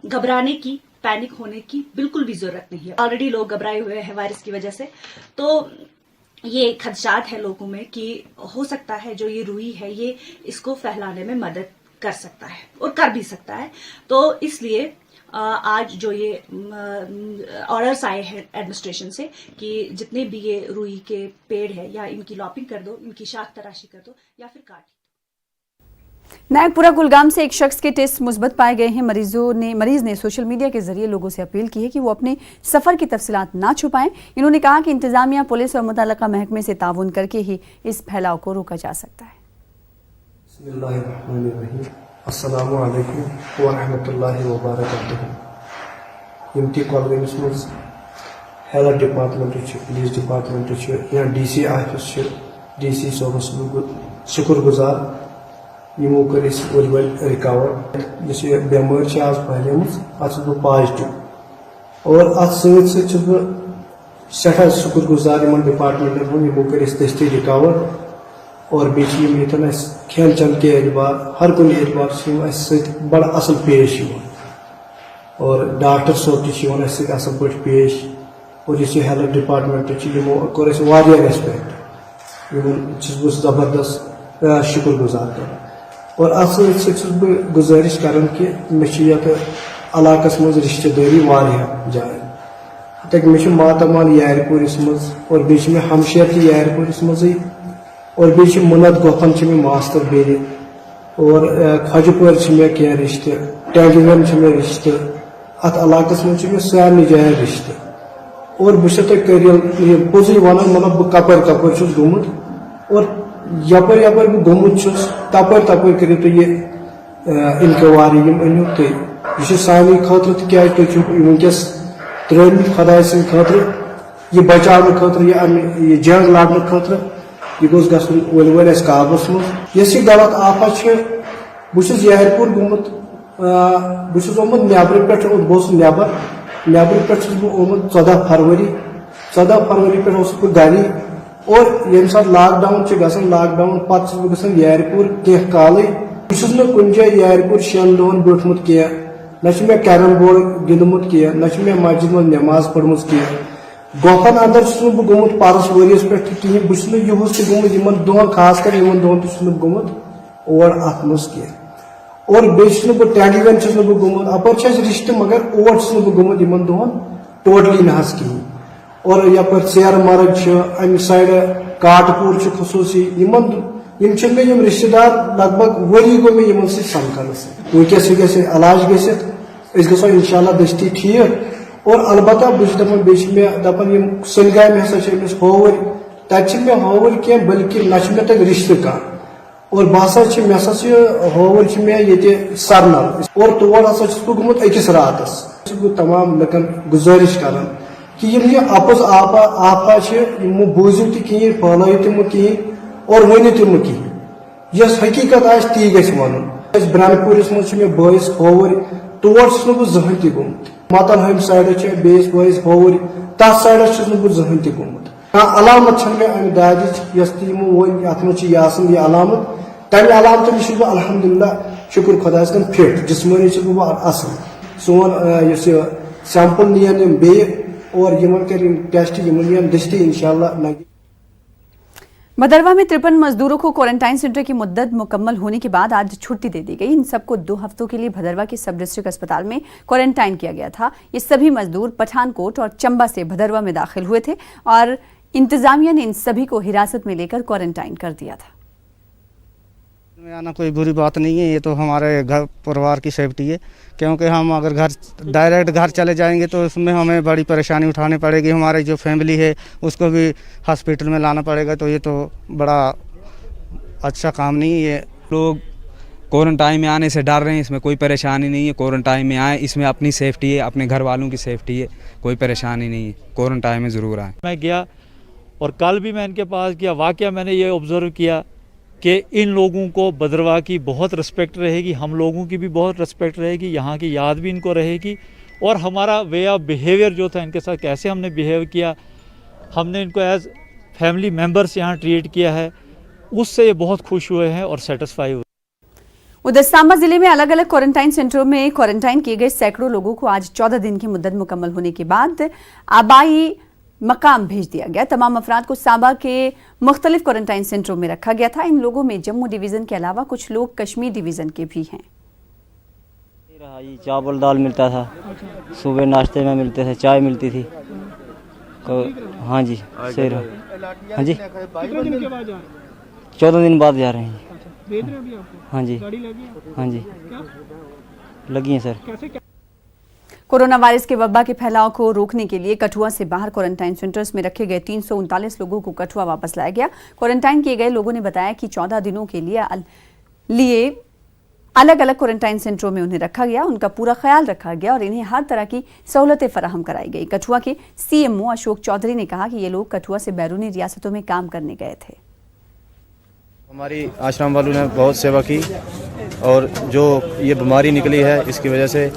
घबराने की, पैनिक होने की बिल्कुल भी जरूरत नहीं है। ऑलरेडी लोग घबराए हुए हैं वायरस की वजह से, तो ये खदशात है लोगों में कि हो सकता है जो ये रुई है ये इसको फैलाने में मदद कर सकता है और कर भी सकता है। तो इसलिए आज जो ये ऑर्डर्स आए हैं एडमिनिस्ट्रेशन से कि जितने भी ये रुई के पेड़ है या इनकी लॉपिंग कर दो, इनकी शाख तराशी कर दो या फिर काट। नागपुरा कुलगाम से एक शख्स के टेस्ट मुस्बत पाए गए हैं। मरीज ने सोशल मीडिया के जरिए लोगों से अपील की है कि वो अपने सफर की तफसीलात ना छुपाएं। इन्होंने कहा कि इंतजामिया, पुलिस और मुतल्लिका महकमे से ताउन करके ही इस फैलाव को रोका जा सकता है। अस्सलामु अलैकुम व रहमतुल्लाहि व बरकातुहू। यमती कॉलगमस मज हेल्थ डिपार्टमेंट, पुलिस डिपार्टमेंट या DC ऑफिस, DC सोबस शुक्रगुजार यमो कर वल रिकवर। जिस बेमार आज फैलम अत पॉजिटिव और अत सठा शुक्रगुजार इन डिपार्टमेंटन यमो कर दस्ती रिकवर और बेतन खेल चल के एतबार हर कुछ एतबार बड़ा असल पेश और डॉक्टर सोब तक असल पे पेश और इस हेल्थ डिपार्टमेंट यमो कोर रेस्पेक्ट, बस जबरदस्त शुक्रगुजार कर। और अत गुजारिश कर कि मे इलाकस मज रिश्तेदारी जाए तक मे मातमाल यारपुरस मज और बे हमशेर यारपुरस मज और बे मुनत गोफन मे मास्तर बेल और खजपुर मे कह रिश्ते, टैंगवन मे रिश्ते, अत इलाकस मज मे सारे जायन रिश्ते। और बह पोजी वन मतलब बह कपर गोमुत और यपर बह गोमुत तपर कर ये इनकवारी अनु तुम सानी खतर क्या वनकस त्रम खुदा सद खतर यह बचाने खतर यह जंग लाने खतर यह गोस गल काबस मज यह गलत आफा बहुत यारपुर गोमुत बहुत ओमुत नबर पे बहुत नबर पे ओमुत 14 फरवरी पे बह गरी और ये सात लॉकडाउन लॉकडाउन पत् बह यारपुर कह काल बह कुन जाए यारपुर 6 दोहन बैठमुत कह न मे कैरम बोर्ड गिंदमुत कह न मे मस्जिद मज नमाज पढ़मुत कह गोफन अंदर बह गोमुत परस वरियस पे कहें बह युस गोमुत दोहन खास कर दोहन गोमुत और अत मज कह और बह टेंगीगन बह गोमुत अपर रिश्ते मगर और बह गोमुत इन दोहन टोटली ना कहें और यप सेर मर्ग अम साइड काटपुर खसूसी मे रिश्तेदार लगभग वरी गो मे इन समखन वनकस ग इलाज गो इंशाल्लाह दस्ती ठीक और अलबत्ता बह दपान सलगाम हसा होवर तत मे होवर कह बल्कि न मे तक रिश्ते कह और बह मे होवर मे ये सरनल और तौर हसा बह गोमुत अकिस रातस तमाम लुकन गुजारिश कर कि यह अपोज आफा यमो बूझो तह फैलो तमो कहें और वन तमो कहें यस हकीकत ती गि वन ब्रनपुरस मज मे बस होवर तौर बह जहन तह गोमुत मतलहम साइड बेस बस होवर तथ साइड बह जहन तह गोमुत अलामत मे अमे दाद यस तमो वन अत मज यह अलामत तमें अलामत नश बह अल्हम्दुलिल्लाह शुक्र खुदा फिट जिस्मानी बह असल सोन सैंपल नीन बे और टेस्ट दस्ती इंशाल्लाह। भदरवा में 53 मजदूरों को क्वारंटाइन सेंटर की मुद्दत मुकम्मल होने के बाद आज छुट्टी दे दी गई। इन सबको 2 हफ्तों के लिए भदरवा के सब डिस्ट्रिक्ट अस्पताल में क्वारंटाइन किया गया था। ये सभी मजदूर पठानकोट और चंबा से भदरवा में दाखिल हुए थे और इंतजामिया ने इन सभी को हिरासत में लेकर क्वारंटाइन कर दिया था। में आना कोई बुरी बात नहीं है, ये तो हमारे घर परिवार की सेफ्टी है, क्योंकि हम अगर डायरेक्ट घर चले जाएंगे तो उसमें हमें बड़ी परेशानी उठानी पड़ेगी। हमारी जो फैमिली है उसको भी हॉस्पिटल में लाना पड़ेगा, तो ये तो बड़ा अच्छा काम नहीं है। लोग क्वारंटाइन में आने से डर रहे हैं, इसमें कोई परेशानी नहीं है। क्वारंटाइन में आए, इसमें अपनी सेफ्टी है, अपने घर वालों की सेफ्टी है, कोई परेशानी नहीं है। क्वारंटाइन में ज़रूर आए। मैं गया और कल भी मैं इनके पास गया, वाकया मैंने ये ऑब्ज़र्व किया कि इन लोगों को भदरवा की बहुत रिस्पेक्ट रहेगी, हम लोगों की भी बहुत रिस्पेक्ट रहेगी, यहाँ की याद भी इनको रहेगी। और हमारा वे ऑफ बिहेवियर जो था इनके साथ, कैसे हमने बिहेव किया, हमने इनको एज फैमिली मेम्बर्स यहाँ ट्रीट किया है, उससे ये बहुत खुश हुए हैं और सेटिस्फाई हुए। उधर सांबा जिले में अलग अलग क्वारंटाइन सेंटरों में क्वारंटाइन किए गए सैकड़ों लोगों को आज 14 दिन की मुद्दत मुकम्मल होने के बाद आबाई मकाम भेज दिया गया। तमाम अफराद को सांबा के मुख्तलिफ क्वारंटाइन सेंटरों में रखा गया था। इन लोगों में जम्मू डिवीजन के अलावा कुछ लोग कश्मीर डिवीजन के भी हैं। चावल दाल मिलता था, सुबह नाश्ते में मिलते थे, चाय मिलती थी। हाँ जी सही रहा। हाँ जी 14 दिन बाद जा रहे हैं। हाँ जी हाँ जी लगी हैं सर। कोरोना वायरस के वबा के फैलाव को रोकने के लिए कठुआ से बाहर क्वारंटाइन सेंटर्स में रखे गए 339 लोगों को कठुआ वापस लाया गया। क्वारंटाइन किए गए लोगों ने बताया कि 14 दिनों के लिए अलग अलग क्वारंटाइन सेंटरों में उन्हें रखा गया, उनका पूरा ख्याल रखा गया और इन्हें हर तरह की सहूलतें फराहम कराई गई। कठुआ के CMO अशोक चौधरी ने कहा कि ये लोग कठुआ से बैरूनी रियासतों में काम करने गए थे। हमारी आश्रम वालों ने बहुत सेवा की और जो ये बीमारी निकली है इसकी वजह से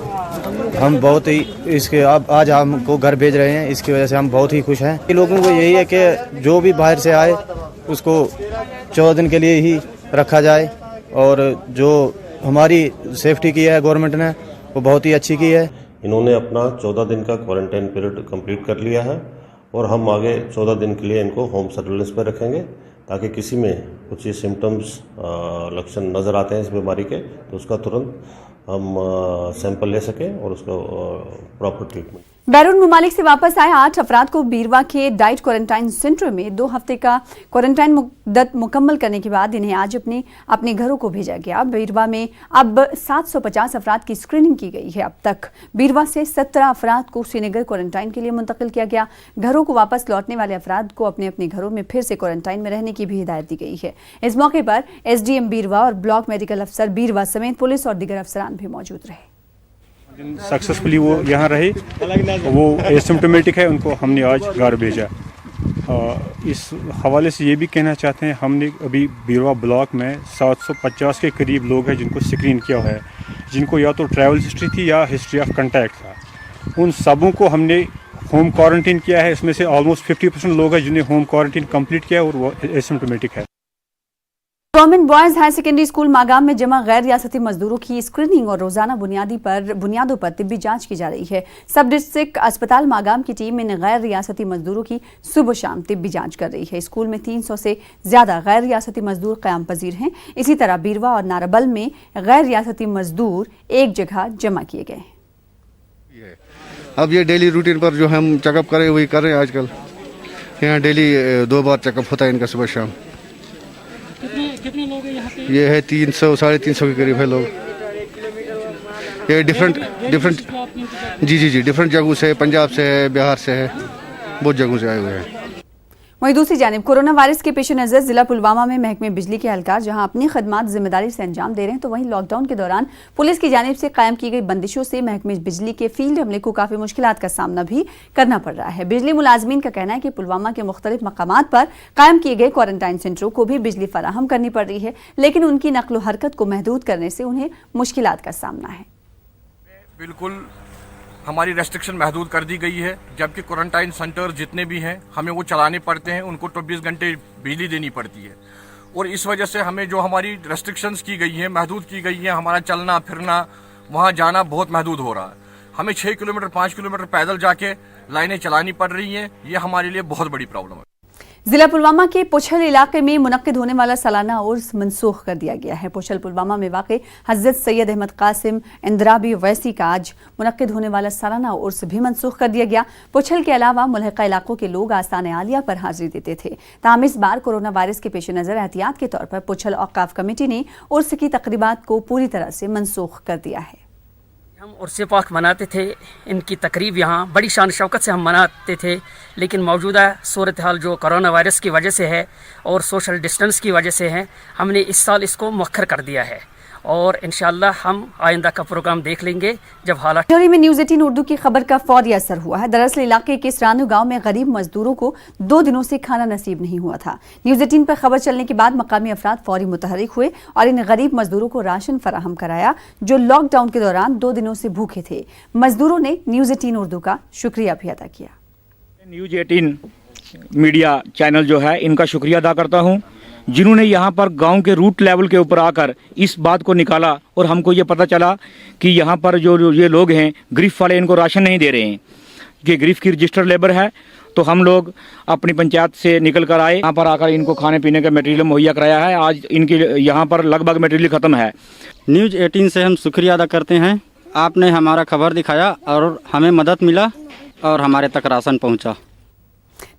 हम बहुत ही अब आज हमको घर भेज रहे हैं, इसकी वजह से हम बहुत ही खुश हैं। लोगों को यही है कि जो भी बाहर से आए उसको 14 दिन के लिए ही रखा जाए और जो हमारी सेफ्टी की है गवर्नमेंट ने वो बहुत ही अच्छी की है। इन्होंने अपना 14 दिन का क्वारंटाइन पीरियड कंप्लीट कर लिया है और हम आगे 14 दिन के लिए इनको होम सर्विलेंस पर रखेंगे ताकि किसी में कुछ सिम्टम्स लक्षण नज़र आते हैं इस बीमारी के तो उसका तुरंत हम सैंपल ले सकें और उसका प्रॉपर ट्रीटमेंट। बैरून ममालिक से वापस आए 8 अफराद को बीरवा के डाइट क्वारंटाइन सेंटर में 2 हफ्ते का क्वारंटाइन मुद्दत मुकम्मल करने के बाद इन्हें आज अपने घरों को भेजा गया। बीरवा में अब 750 अफराद की स्क्रीनिंग की गई है। अब तक बीरवा से 17 अफराद को श्रीनगर क्वारंटाइन के लिए मुंतकिल किया गया। घरों को वापस लौटने वाले अफराद को अपने अपने घरों में फिर से क्वारंटाइन में रहने की भी हिदायत दी गई है। इस मौके पर SDM बीरवा और ब्लॉक मेडिकल अफसर बीरवा समेत पुलिस और दीगर अफसरान भी मौजूद रहे। सक्सेसफुली वो यहाँ रहे, वो एसिम्प्टोमेटिक है, उनको हमने आज घर भेजा। इस हवाले से ये भी कहना चाहते हैं, हमने अभी बीरवा ब्लॉक में 750 के करीब लोग हैं जिनको स्क्रीन किया हुआ है, जिनको या तो ट्रैवल हिस्ट्री थी या हिस्ट्री ऑफ कंटैक्ट था। उन सबों को हमने होम क्वारंटीन किया है। इसमें से ऑलमोस्ट 50% लोग हैं जिन्हें होम क्वारंटीन कंप्लीट किया है और वो एसिम्प्टोमेटिक है। Government boys higher secondary school Magam में जमा गैर रियासती मजदूरों की स्क्रीनिंग और रोजाना बुनियादों पर तिब्बी जांच की जा रही है। सब डिस्ट्रिक्ट अस्पताल मागाम की टीम इन गैर रियासती मजदूरों की सुबह शाम तिब्बी जांच कर रही है। स्कूल में 300 से ज्यादा गैर रियासती मजदूर क़याम पजीर हैं। इसी तरह बीरवा और नाराबल में गैर रियासती मजदूर एक जगह जमा किए गए हैं। अब ये डेली रूटीन पर जो हम चेकअप करें वही कर रहे हैं। आजकल यहाँ डेली 2 बार चेकअप होता है इनका सुबह शाम। कितने लोग हैं यहाँ पे? ये है 300 साढ़े 300 के करीब है लोग। ये डिफरेंट जी डिफरेंट जगहों से, पंजाब से है, बिहार से है, बहुत जगहों से आए हुए हैं। वहीं दूसरी जानिब कोरोना वायरस के पेश नज़र जिला पुलवामा में महकमे बिजली के एहलकार जहां अपनी खदमात जिम्मेदारी से अंजाम दे रहे हैं, तो वहीं लॉकडाउन के दौरान पुलिस की जानिब से कायम की गई बंदिशों से महकमे बिजली के फील्ड हमले को काफ़ी मुश्किलात का सामना भी करना पड़ रहा है। बिजली मुलाजमीन का कहना है कि पुलवामा के मुख्तलिफ मकामात पर कायम किए गए क्वारंटाइन सेंटरों को भी बिजली फराहम करनी पड़ रही है, लेकिन उनकी नकलो हरकत को महदूद करने से उन्हें मुश्किलात का सामना है। बिल्कुल हमारी रेस्ट्रिक्शन महदूद कर दी गई है, जबकि क्वारंटाइन सेंटर जितने भी हैं हमें वो चलाने पड़ते हैं, उनको 24 घंटे बिजली देनी पड़ती है और इस वजह से हमें जो हमारी रेस्ट्रिक्शंस की गई हैं, महदूद की गई हैं, हमारा चलना फिरना वहाँ जाना बहुत महदूद हो रहा है। हमें 6 किलोमीटर 5 किलोमीटर पैदल जाके लाइनें चलानी पड़ रही हैं। ये हमारे लिए बहुत बड़ी प्रॉब्लम है। जिला पुलवामा के पुछल इलाके में मुनक्किद होने वाला सालाना उर्स मनसूख कर दिया गया है। पुछल पुलवामा में वाक़ हज़रत सैयद अहमद कासिम इंदिराबी वैसी का आज मुनक्किद होने वाला सालाना उर्स भी मनसूख कर दिया गया। पुछल के अलावा मुल्हिका इलाकों के लोग आस्तान आलिया पर हाजिरी देते थे। ताहम इस बार कोरोना वायरस के पेश नज़र एहतियात के तौर पर पुछल औकाफ कमेटी ने उर्स की तकरीबात को पूरी तरह से मनसूख कर दिया है। हम उर्स पाक मनाते थे, इनकी तकरीब यहाँ बड़ी शान शौकत से हम मनाते थे, लेकिन मौजूदा सूरत हाल जो कोरोना वायरस की वजह से है और सोशल डिस्टेंस की वजह से है, हमने इस साल इसको मौखर कर दिया है और इंशाअल्लाह हम आइंदा का प्रोग्राम देख लेंगे जब हालात। राजौरी में न्यूज़ 18 उर्दू की खबर का फौरी असर हुआ है। दरअसल इलाके के सरानू गांव में गरीब मजदूरों को 2 दिनों से खाना नसीब नहीं हुआ था। न्यूज़ 18 पर खबर चलने के बाद मकामी अफराद फौरी मुतहरिक हुए और इन गरीब मजदूरों को राशन फराहम कराया जो लॉकडाउन के दौरान 2 दिनों से भूखे थे। मजदूरों ने न्यूज़ 18 उर्दू का शुक्रिया भी अदा किया। न्यूज़ 18 मीडिया चैनल जो है इनका शुक्रिया अदा करता हूँ, जिन्होंने यहाँ पर गांव के रूट लेवल के ऊपर आकर इस बात को निकाला और हमको ये पता चला कि यहाँ पर जो ये लोग हैं गिरफ्त वाले, इनको राशन नहीं दे रहे हैं, कि गिरफ्त की रजिस्टर्ड लेबर है। तो हम लोग अपनी पंचायत से निकल कर आए, यहाँ पर आकर इनको खाने पीने का मटेरियल मुहैया कराया है। आज इनके यहाँ पर लगभग मटेरियल ख़त्म है। न्यूज़ 18 से हम शुक्रिया अदा करते हैं, आपने हमारा खबर दिखाया और हमें मदद मिला और हमारे तक राशन पहुँचा।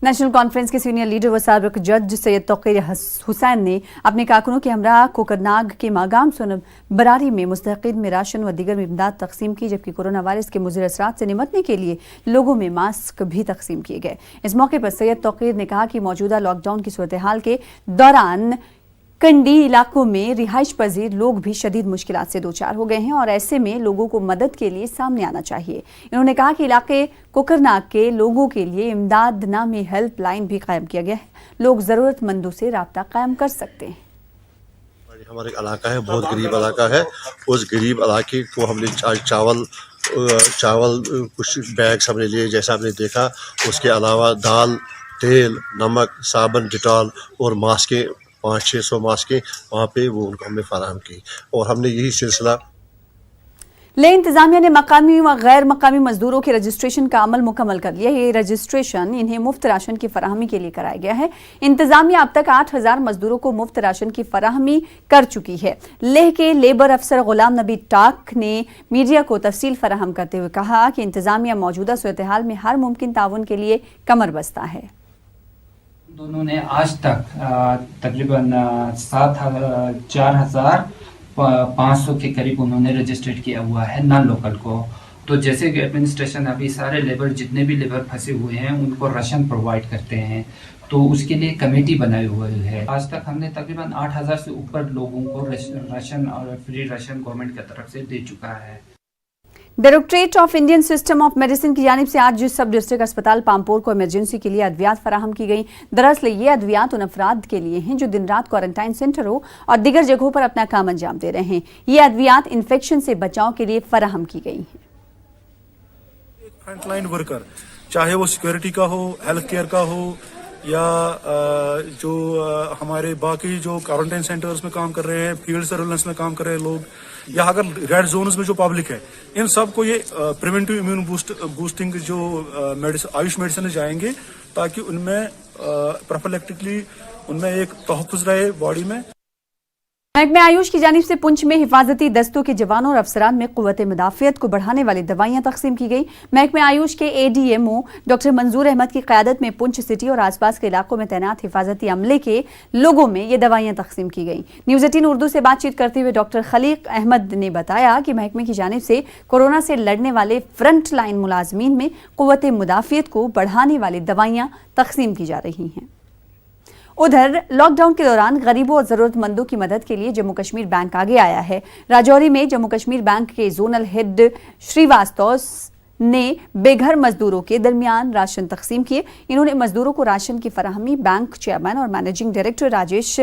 नेशनल कॉन्फ्रेंस के सीनियर लीडर व साबिक जज सैयद तौकीर हुसैन ने अपने कारकुनों के हमरा कोकरनाग के मागाम सोनम बरारी में मुस्तहिकीन में राशन व दीगर इमदाद तकसीम की, जबकि कोरोना वायरस के मुज़र असरात से निमटने के लिए लोगों में मास्क भी तकसीम किए गए। इस मौके पर सैयद तौकीर ने कहा कि मौजूदा लॉकडाउन की सूरत हाल के दौरान कंडी इलाकों में रिहाइश पजीर लोग भी शदीद मुश्किलात से दोचार हो गए हैं और ऐसे में लोगों को मदद के लिए सामने आना चाहिए। इन्होंने कहा कि इलाके कोकरनाग के लोगों के लिए इमदाद नामी हेल्पलाइन भी कायम किया गया है, लोग ज़रूरतमंदों से राब्ता कायम कर सकते हैं। हमारा इलाका है, बहुत गरीब इलाका है, उस गरीब इलाके को हमने चावल कुछ बैग्स हमने लिए, जैसा आपने देखा। उसके अलावा दाल, तेल, नमक, साबुन, डिटॉल और मास्कें 500-600 मास्कें वहाँ पे वो उनको हमने फराहम की और हमने यही सिलसिला। ले इंतजामिया ने मकामी व गैर मकामी मजदूरों के रजिस्ट्रेशन का अमल मुकम्मल कर लिया। ये रजिस्ट्रेशन इन्हें मुफ्त राशन की फराहमी के लिए कराया गया है। इंतजामिया अब तक 8000 मजदूरों को मुफ्त राशन की फराहमी कर चुकी है। लेह के लेबर अफसर गुलाम नबी टाक ने मीडिया को तफसील फराहम करते हुए कहा कि इंतजामिया मौजूदा सूरत-ए-हाल में हर मुमकिन ताउन के लिए कमर बस्ता है। दोनों ने आज तक तकरीबन 4,500 के करीब उन्होंने रजिस्टर्ड किया हुआ है नॉन लोकल को। तो जैसे कि एडमिनिस्ट्रेशन अभी सारे लेबर जितने भी लेबर फंसे हुए हैं उनको राशन प्रोवाइड करते हैं, तो उसके लिए कमेटी बनाई हुई है। आज तक हमने तकरीबन 8,000 से ऊपर लोगों को राशन और फ्री राशन गवर्नमेंट की तरफ से दे चुका है। Directorate of Indian system of medicine की जानिब से आज सब डिस्ट्रिक्ट अस्पताल पामपोर को इमरजेंसी के लिए अद्वियात फराहम की गई। दरअसल ये अद्वियात उन अफराद के लिए हैं जो दिन रात क्वारंटाइन सेंटरों और दीगर जगहों पर अपना काम अंजाम दे रहे हैं। ये अद्वियात इन्फेक्शन से बचाव के लिए फराहम की गई हैं। फ्रंटलाइन वर्कर चाहे वो सिक्योरिटी का हो, हेल्थ केयर का हो या जो हमारे बाकी जो क्वारंटाइन सेंटर्स में काम कर रहे हैं, फील्ड सर्वेलेंस में काम कर रहे हैं लोग, या अगर रेड जोन्स में जो पब्लिक है, इन सब को ये प्रिवेंटिव इम्यून बूस्टिंग जो आयुष मेडिसिन जाएंगे ताकि उनमें प्रोफिलैक्टिकली उनमें एक तहफ़्फ़ुज़ रहे बॉडी में। महकमे आयुष की जानिब से पुंछ में हिफाजती दस्तों के जवानों और अफसरान में क़ुव्वत मुदाफ़ियत को बढ़ाने वाली दवाइयाँ तकसीम की गई। महकमे आयुष के ADMO डॉक्टर मंजूर अहमद की क़यादत में पुंछ सिटी और आसपास के इलाकों में तैनात हिफाजती अमले के लोगों में ये दवाइयाँ तकसीम की गई। न्यूज़ 18 उर्दू से बातचीत करते हुए डॉक्टर खलीक अहमद ने बताया कि महकमे की जानिब से कोरोना से लड़ने वाले फ्रंट लाइन मुलाजमीन में क़ुव्वत मुदाफ़ियत को बढ़ाने वाली दवाइयाँ तकसीम की जा रही हैं। उधर लॉकडाउन के दौरान गरीबों और जरूरतमंदों की मदद के लिए जम्मू कश्मीर बैंक आगे आया है। राजौरी में जम्मू कश्मीर बैंक के जोनल हेड श्रीवास्तव ने बेघर मजदूरों के दरमियान राशन तकसीम किए। इन्होंने मजदूरों को राशन की फराहमी बैंक चेयरमैन और मैनेजिंग डायरेक्टर राजेश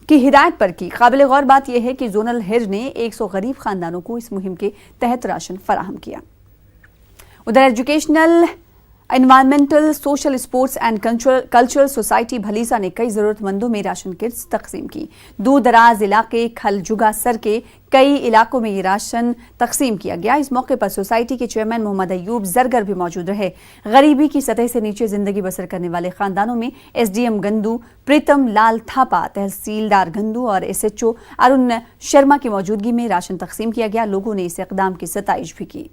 की हिदायत पर की। काबिल गौर बात यह है कि जोनल हेड ने 100 गरीब खानदानों को इस मुहिम के तहत राशन फराहम किया। उधर educational, environmental, social, sports and cultural society Bhalessa ने कई जरूरतमंदों में राशन किट्स तकसीम की। दूर दराज इलाके खलजुगा सर के कई इलाकों में ये राशन तकसीम किया गया। इस मौके पर सोसाइटी के चेयरमैन मोहम्मद अयूब जरगर भी मौजूद रहे। गरीबी की सतह से नीचे जिंदगी बसर करने वाले खानदानों में SDM गंदू प्रीतम लाल थापा, तहसीलदार गंदू और SHO अरुण शर्मा की मौजूदगी में राशन तकसीम किया गया। लोगों ने इस इक़दाम की सताइश भी की।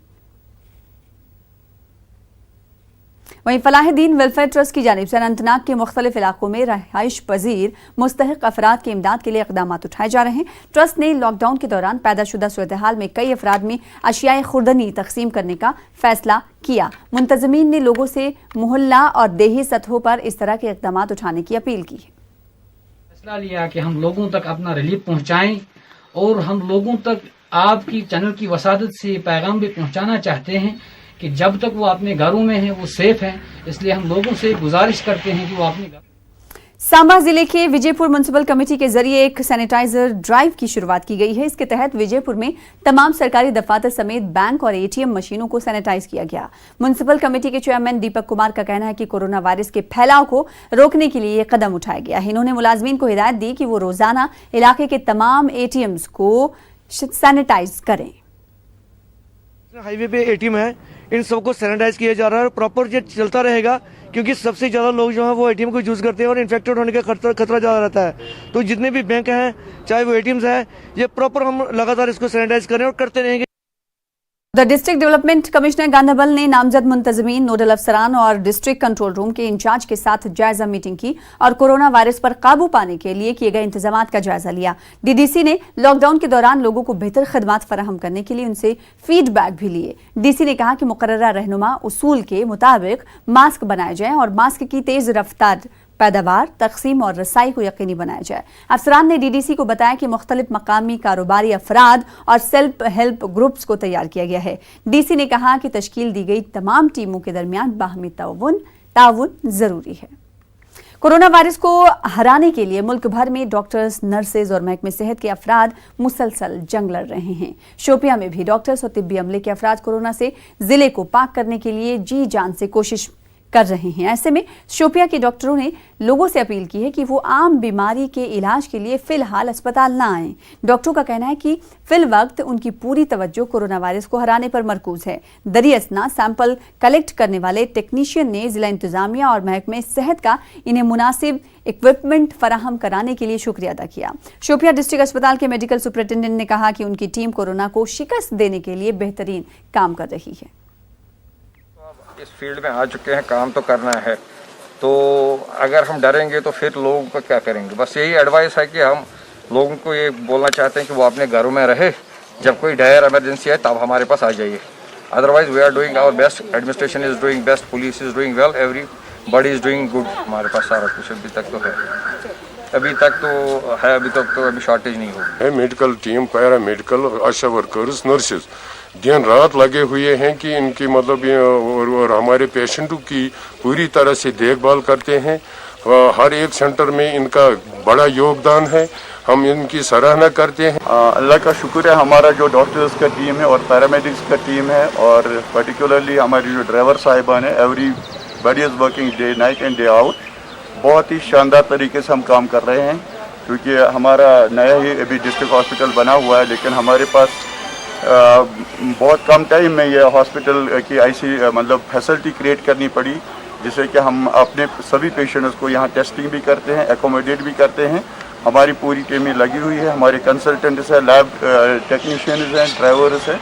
वहीं फलाह-ए-दीन वेलफेयर ट्रस्ट की जानिब से अनंतनाग के मुख्तलिफ इलाकों में रहाइश पजीर मुस्तहिक अफराद की इमदाद के लिए इक़दाम उठाए जा रहे हैं। ट्रस्ट ने लॉकडाउन के दौरान पैदाशुदा सूरत-ए-हाल में कई अफराद में अशियाए खुर्दनी तकसीम करने का फैसला किया। मुंतज़मीन ने लोगों से मोहल्ला और देही सतहों पर इस तरह के इक़दाम उठाने की अपील की है। फैसला लिया कि हम लोगों तक अपना रिलीफ पहुँचाएं और हम लोगों तक आपकी चैनल की वसादत से पैगाम भी पहुँचाना चाहते हैं कि जब तक वो अपने घरों में हैं वो सेफ हैं। इसलिए हम लोगों से गुजारिश करते हैं कि वो अपने सांबा जिले के विजयपुर म्युनिसिपल कमेटी के जरिए एक सैनिटाइजर ड्राइव की शुरुआत की गई है। इसके तहत विजयपुर में तमाम सरकारी दफातर समेत बैंक और ATM मशीनों को सैनिटाइज किया गया। म्युनिसिपल कमेटी के चेयरमैन दीपक कुमार का कहना है कि कोरोना वायरस के फैलाव को रोकने के लिए यह कदम उठाया गया है। इन्होंने मुलाजमीन को हिदायत दी कि वो रोजाना इलाके के तमाम ATMs को सैनिटाइज करें। हाईवे पे ATM है, इन सबको सैनिटाइज किया जा रहा है और प्रॉपर ये चलता रहेगा क्योंकि सबसे ज़्यादा लोग जो है वो ATM को यूज़ करते हैं और इन्फेक्टेड होने का खतरा ज़्यादा रहता है। तो जितने भी बैंक हैं चाहे वो ATMs है, ये प्रॉपर हम लगातार इसको सैनिटाइज करें और करते रहेंगे। The district development commissioner Ganderbal ने नामजद मुंतजमीन, नोडल अफसरान और डिस्ट्रिक्ट कंट्रोल रूम के इंचार्ज के साथ जायजा मीटिंग की और कोरोना वायरस पर काबू पाने के लिए किए गए इंतजामात का जायजा लिया। DDC ने लॉकडाउन के दौरान लोगों को बेहतर खदमात फराहम करने के लिए उनसे फीडबैक भी लिए। DC ने कहा कि मुकर्ररा रहनुमा उसूल के मुताबिक मास्क बनाए जाएं और मास्क की तेज रफ्तार पैदावार, तकसीम और रसाई को यकीनी बनाया जाए। अफसरान ने DDC को बताया कि मुख्तलिफ मकामी कारोबारी अफराद और सेल्फ हेल्प ग्रुप्स को तैयार किया गया है। DC ने कहा कि तश्कील दी गई तमाम टीमों के दरमियान बाहमी ताउन जरूरी है। कोरोना वायरस को हराने के लिए मुल्क भर में डॉक्टर्स, नर्सेज और महकमे सेहत के अफराद मुसलसल जंग लड़ रहे हैं। शोपियां में भी डॉक्टर्स और तिब्बी अमले के अफराद कोरोना से जिले को पाक करने के लिए जी जान से कोशिश कर रहे हैं। ऐसे में शोपियां के डॉक्टरों ने लोगों से अपील की है कि वो आम बीमारी के इलाज के लिए फिलहाल अस्पताल ना आएं। डॉक्टरों का कहना है कि फिल वक्त उनकी पूरी तवज्जो कोरोना वायरस को हराने पर मरकूज है। दरियासना सैंपल कलेक्ट करने वाले टेक्नीशियन ने जिला इंतजामिया और महकमे सेहत का इन्हें मुनासिब इक्विपमेंट फराहम कराने के लिए शुक्रिया अदा किया। शोपियां डिस्ट्रिक्ट अस्पताल के मेडिकल सुपरिटेंडेंट ने कहा कि उनकी टीम कोरोना को शिकस्त देने के लिए बेहतरीन काम कर रही है। इस फील्ड में आ चुके हैं, काम तो करना है, तो अगर हम डरेंगे तो फिर लोगों को क्या करेंगे। बस यही एडवाइस है कि हम लोगों को ये बोलना चाहते हैं कि वो अपने घरों में रहे, जब कोई डायर इमरजेंसी है तब हमारे पास आ जाइए। Otherwise we are doing our best, administration is doing best, police is doing well, everybody is doing good. हमारे पास सारा कुछ अभी तक तो है, अभी तक तो अभी शॉर्टेज नहीं होगी। मेडिकल टीम, पैरा मेडिकल, आशा वर्कर्स, नर्सेज दिन रात लगे हुए हैं कि इनकी मतलब और हमारे पेशेंटों की पूरी तरह से देखभाल करते हैं। हर एक सेंटर में इनका बड़ा योगदान है, हम इनकी सराहना करते हैं। अल्लाह का शुक्र है, हमारा जो डॉक्टर्स का टीम है और पैरामेडिक्स का टीम है और पर्टिकुलरली हमारी जो ड्राइवर साहिबान है, everybody is working day night and day out. बहुत ही शानदार तरीके से हम काम कर रहे हैं, क्योंकि हमारा नया ही अभी डिस्ट्रिक्ट हॉस्पिटल बना हुआ है, लेकिन हमारे पास बहुत कम टाइम में ये हॉस्पिटल की ऐसी मतलब फैसिलिटी क्रिएट करनी पड़ी, जिससे कि हम अपने सभी पेशेंट्स को यहाँ टेस्टिंग भी करते हैं, एकोमोडेट भी करते हैं। हमारी पूरी टीमें लगी हुई है, हमारे कंसल्टेंट्स हैं, लैब टेक्नीशियंस हैं, ड्राइवर्स हैं।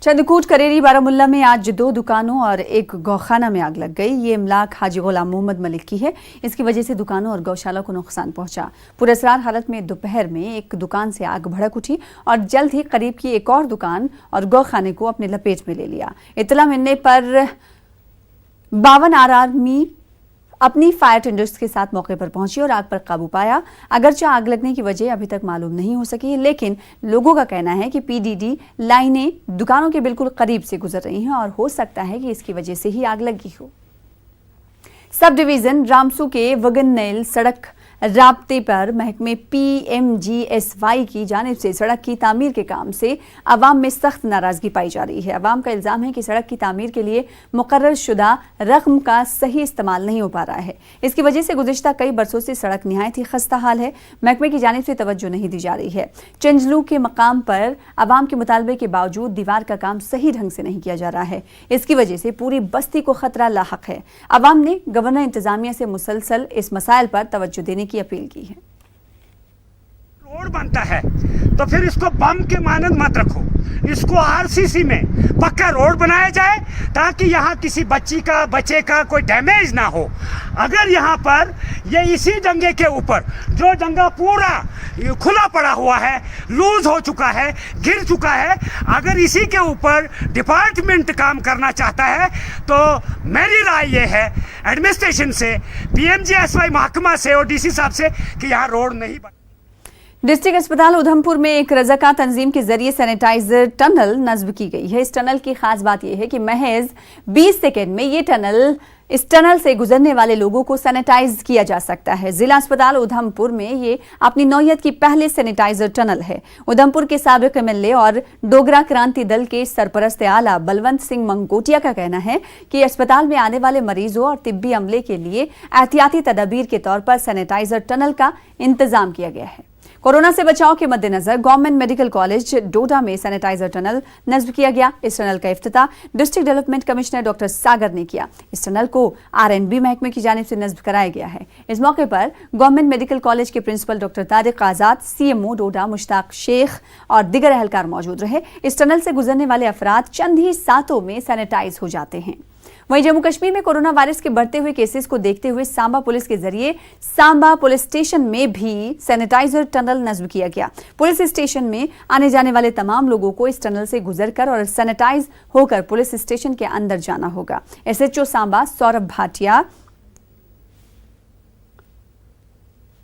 चंदकूट करेरी बारामुल्ला में आज 2 दुकानों और एक गौखाना में आग लग गई। ये इमलाक हाजी गुलाम मोहम्मद मलिक की है। इसकी वजह से दुकानों और गौशाला को नुकसान पहुंचा। पुरअसरार हालत में दोपहर में एक दुकान से आग भड़क उठी और जल्द ही करीब की एक और दुकान और गौखाने को अपने लपेट में ले लिया। इत्तला मिलने पर 52 आर्मी अपनी फायर टेंडर्स के साथ मौके पर पहुंची और आग पर काबू पाया। अगरचे आग लगने की वजह अभी तक मालूम नहीं हो सकी, लेकिन लोगों का कहना है कि पीडीडी लाइनें दुकानों के बिल्कुल करीब से गुजर रही हैं और हो सकता है कि इसकी वजह से ही आग लगी हो। सब डिवीजन रामसू के वगननेल सड़क राब्ते पर महकमे PMGSY की जानिब से सड़क की तामीर के काम से अवाम में सख्त नाराजगी पाई जा रही है। अवाम का इल्जाम है कि सड़क की तामीर के लिए मुकर्रर शुदा रकम का सही इस्तेमाल नहीं हो पा रहा है। इसकी वजह से गुज़िश्ता कई बरसों से सड़क निहायत ही खस्ता हाल है। महकमे की जानिब से तवज्जो नहीं दी जा रही है। चंजलू के मकाम पर अवाम के मुतालबे के बावजूद दीवार का काम सही ढंग से नहीं किया जा रहा है। इसकी वजह से पूरी बस्ती को खतरा लाहक है। अवाम ने गवर्नर इंतजामिया से मुसलसल इस मसाइल पर तवज्जो देने की अपील की है। रोड बनता है तो फिर इसको बम के मानंद मत रखो, इसको RCC में पक्का रोड बनाया जाए ताकि यहाँ किसी बच्चे का कोई डैमेज ना हो। अगर यहाँ पर ये इसी जंगे के ऊपर जो जंगा पूरा खुला पड़ा हुआ है, लूज हो चुका है, गिर चुका है, अगर इसी के ऊपर डिपार्टमेंट काम करना चाहता है तो मेरी राय ये है एडमिनिस्ट्रेशन से, PMGSY महकमा से और DC साहब से कि यहाँ रोड नहीं बन। डिस्ट्रिक्ट अस्पताल उधमपुर में एक रज़ाकार तंजीम के जरिए सैनिटाइजर टनल नस्ब की गई है। इस टनल की खास बात यह है कि महज 20 सेकेंड में इस टनल से गुजरने वाले लोगों को सैनिटाइज किया जा सकता है। जिला अस्पताल उधमपुर में ये अपनी नौयत की पहले सैनिटाइजर टनल है। उधमपुर के साबिक MLA और डोगरा क्रांति दल के सरपरस्त आला बलवंत सिंह मंगोटिया का कहना है कि अस्पताल में आने वाले मरीजों और तिब्बी अमले के लिए एहतियाती तदाबीर के तौर पर सैनिटाइजर टनल का इंतजाम किया गया है। कोरोना से बचाव के मद्देनजर गवर्नमेंट मेडिकल कॉलेज डोडा में सैनिटाइजर टनल नस्ब किया गया। इस टनल का इफ्तिताह डिस्ट्रिक्ट डेवलपमेंट कमिश्नर डॉक्टर सागर ने किया। इस टनल को RNB महकमे की जानिब से नस्ब कराया गया है। इस मौके पर गवर्नमेंट मेडिकल कॉलेज के प्रिंसिपल डॉक्टर तारिक आजाद, CMO डोडा मुश्ताक शेख और दिगर अहलकार मौजूद रहे। इस टनल से गुजरने वाले अफराद चंद ही सातों में सैनिटाइज हो जाते हैं। वहीं जम्मू कश्मीर में कोरोना वायरस के बढ़ते हुए केसेस को देखते हुए सांबा पुलिस के जरिए सांबा पुलिस स्टेशन में भी सैनिटाइजर टनल नस्ब किया गया। पुलिस स्टेशन में आने जाने वाले तमाम लोगों को इस टनल से गुजरकर और सैनिटाइज होकर पुलिस स्टेशन के अंदर जाना होगा। SHO सांबा सौरभ भाटिया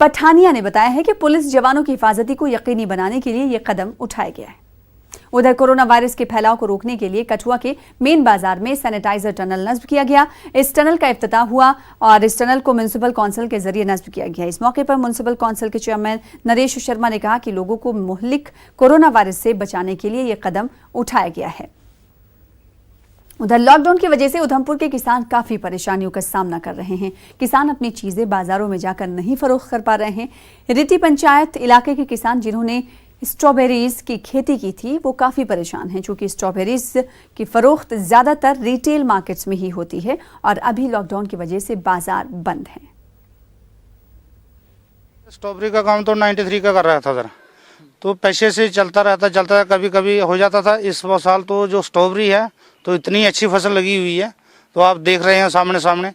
पठानिया ने बताया है कि पुलिस जवानों की हिफाजती को यकीनी बनाने के लिए यह कदम उठाया गया है। उधर कोरोना वायरस के फैलाव को रोकने के लिए कठुआ के मेन बाजार में सैनिटाइजर टनल नस्ब किया गया। इस टनल का इफ्तिताह हुआ और इस टनल को म्युनिसिपल काउंसिल के जरिए नस्ब किया गया। इस मौके पर म्युनिसिपल काउंसिल के चेयरमैन नरेश शर्मा ने कहा कि लोगों को मुहलिक कोरोना वायरस से बचाने के लिए यह कदम उठाया गया है। उधर लॉकडाउन की वजह से उधमपुर के किसान काफी परेशानियों का सामना कर रहे हैं। किसान अपनी चीजें बाजारों में जाकर नहीं फरोख्त कर पा रहे हैं। रिटी पंचायत इलाके के किसान जिन्होंने स्ट्रॉबेरीज की खेती की थी वो काफी परेशान हैं, क्योंकि स्ट्रॉबेरीज की फरोख्त ज्यादातर रिटेल मार्केट्स में ही होती है और अभी लॉकडाउन की वजह से बाजार बंद है। स्ट्रॉबेरी का काम तो 93 का कर रहा था जरा, तो पैसे से चलता रहता, कभी कभी हो जाता था। इस साल तो जो स्ट्रॉबेरी है तो इतनी अच्छी फसल लगी हुई है, तो आप देख रहे हैं सामने।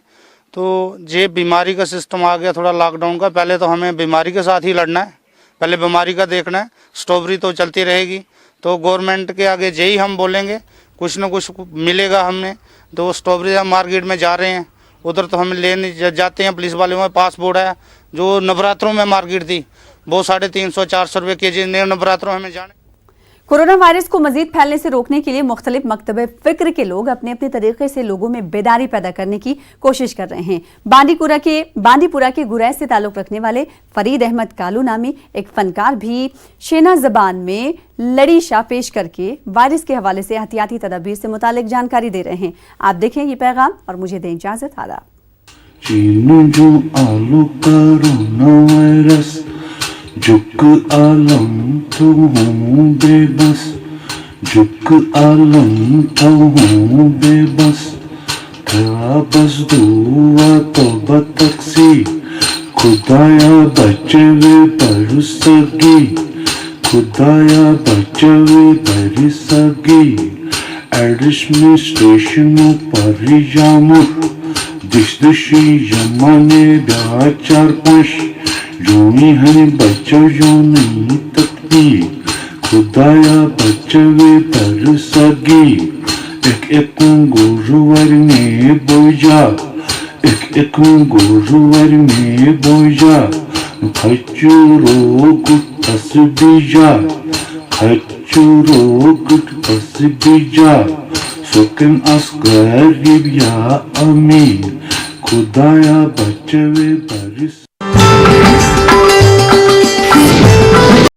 तो ये बीमारी का सिस्टम आ गया थोड़ा लॉकडाउन का। पहले तो हमें बीमारी के साथ ही लड़ना है, पहले बीमारी का देखना है। स्ट्रॉबेरी तो चलती रहेगी, तो गवर्नमेंट के आगे यही हम बोलेंगे, कुछ न कुछ मिलेगा हमें। तो स्ट्रॉबेरी हम मार्केट में जा रहे हैं, उधर तो हम लेने जाते हैं, पुलिस वाले में पास बोर्ड है। जो नवरात्रों में मार्केट थी वो 350-400 रुपये केजी नवरात्रों हमें जाने। कोरोना वायरस को मजीद फैलने से रोकने के लिए मुख्तलिफ मकतबे फिक्र के लोग अपने अपने तरीके से लोगों में बेदारी पैदा करने की कोशिश कर रहे हैं। बांदीपुरा के गुरैस से ताल्लुक रखने वाले फरीद अहमद कालू नामी एक फनकार भी शेना जबान में लड़ी शाह पेश करके वायरस के हवाले से एहतियाती तदाबीर से मुतालिक जानकारी दे रहे हैं। आप देखें ये पैगाम और मुझे दें इजाजत। आदाब। जो आलू कोरोना वायरस जुक आलम तो हूँ बेबस, जुक आलम तो हूँ बेबस, था बस दुआ तो बतक्सी, खुदाया बचवे पर सगी, खुदाया बचवे पर सगी। एडमिनिस्ट्रेशन पर जामु दिशदशी जमाने ब्याह 4-5 जोनी है बच्चों जो नहीं तकती, खुदाया बचवे पर सगी। एक गुरुवर में बोझा, एक गुरुवर में बोझा, खचूरो गुट पस बीजा, खचूरो गुट पस बीजा। सुकन अस्कर या अमीन, खुदाया बचवे पर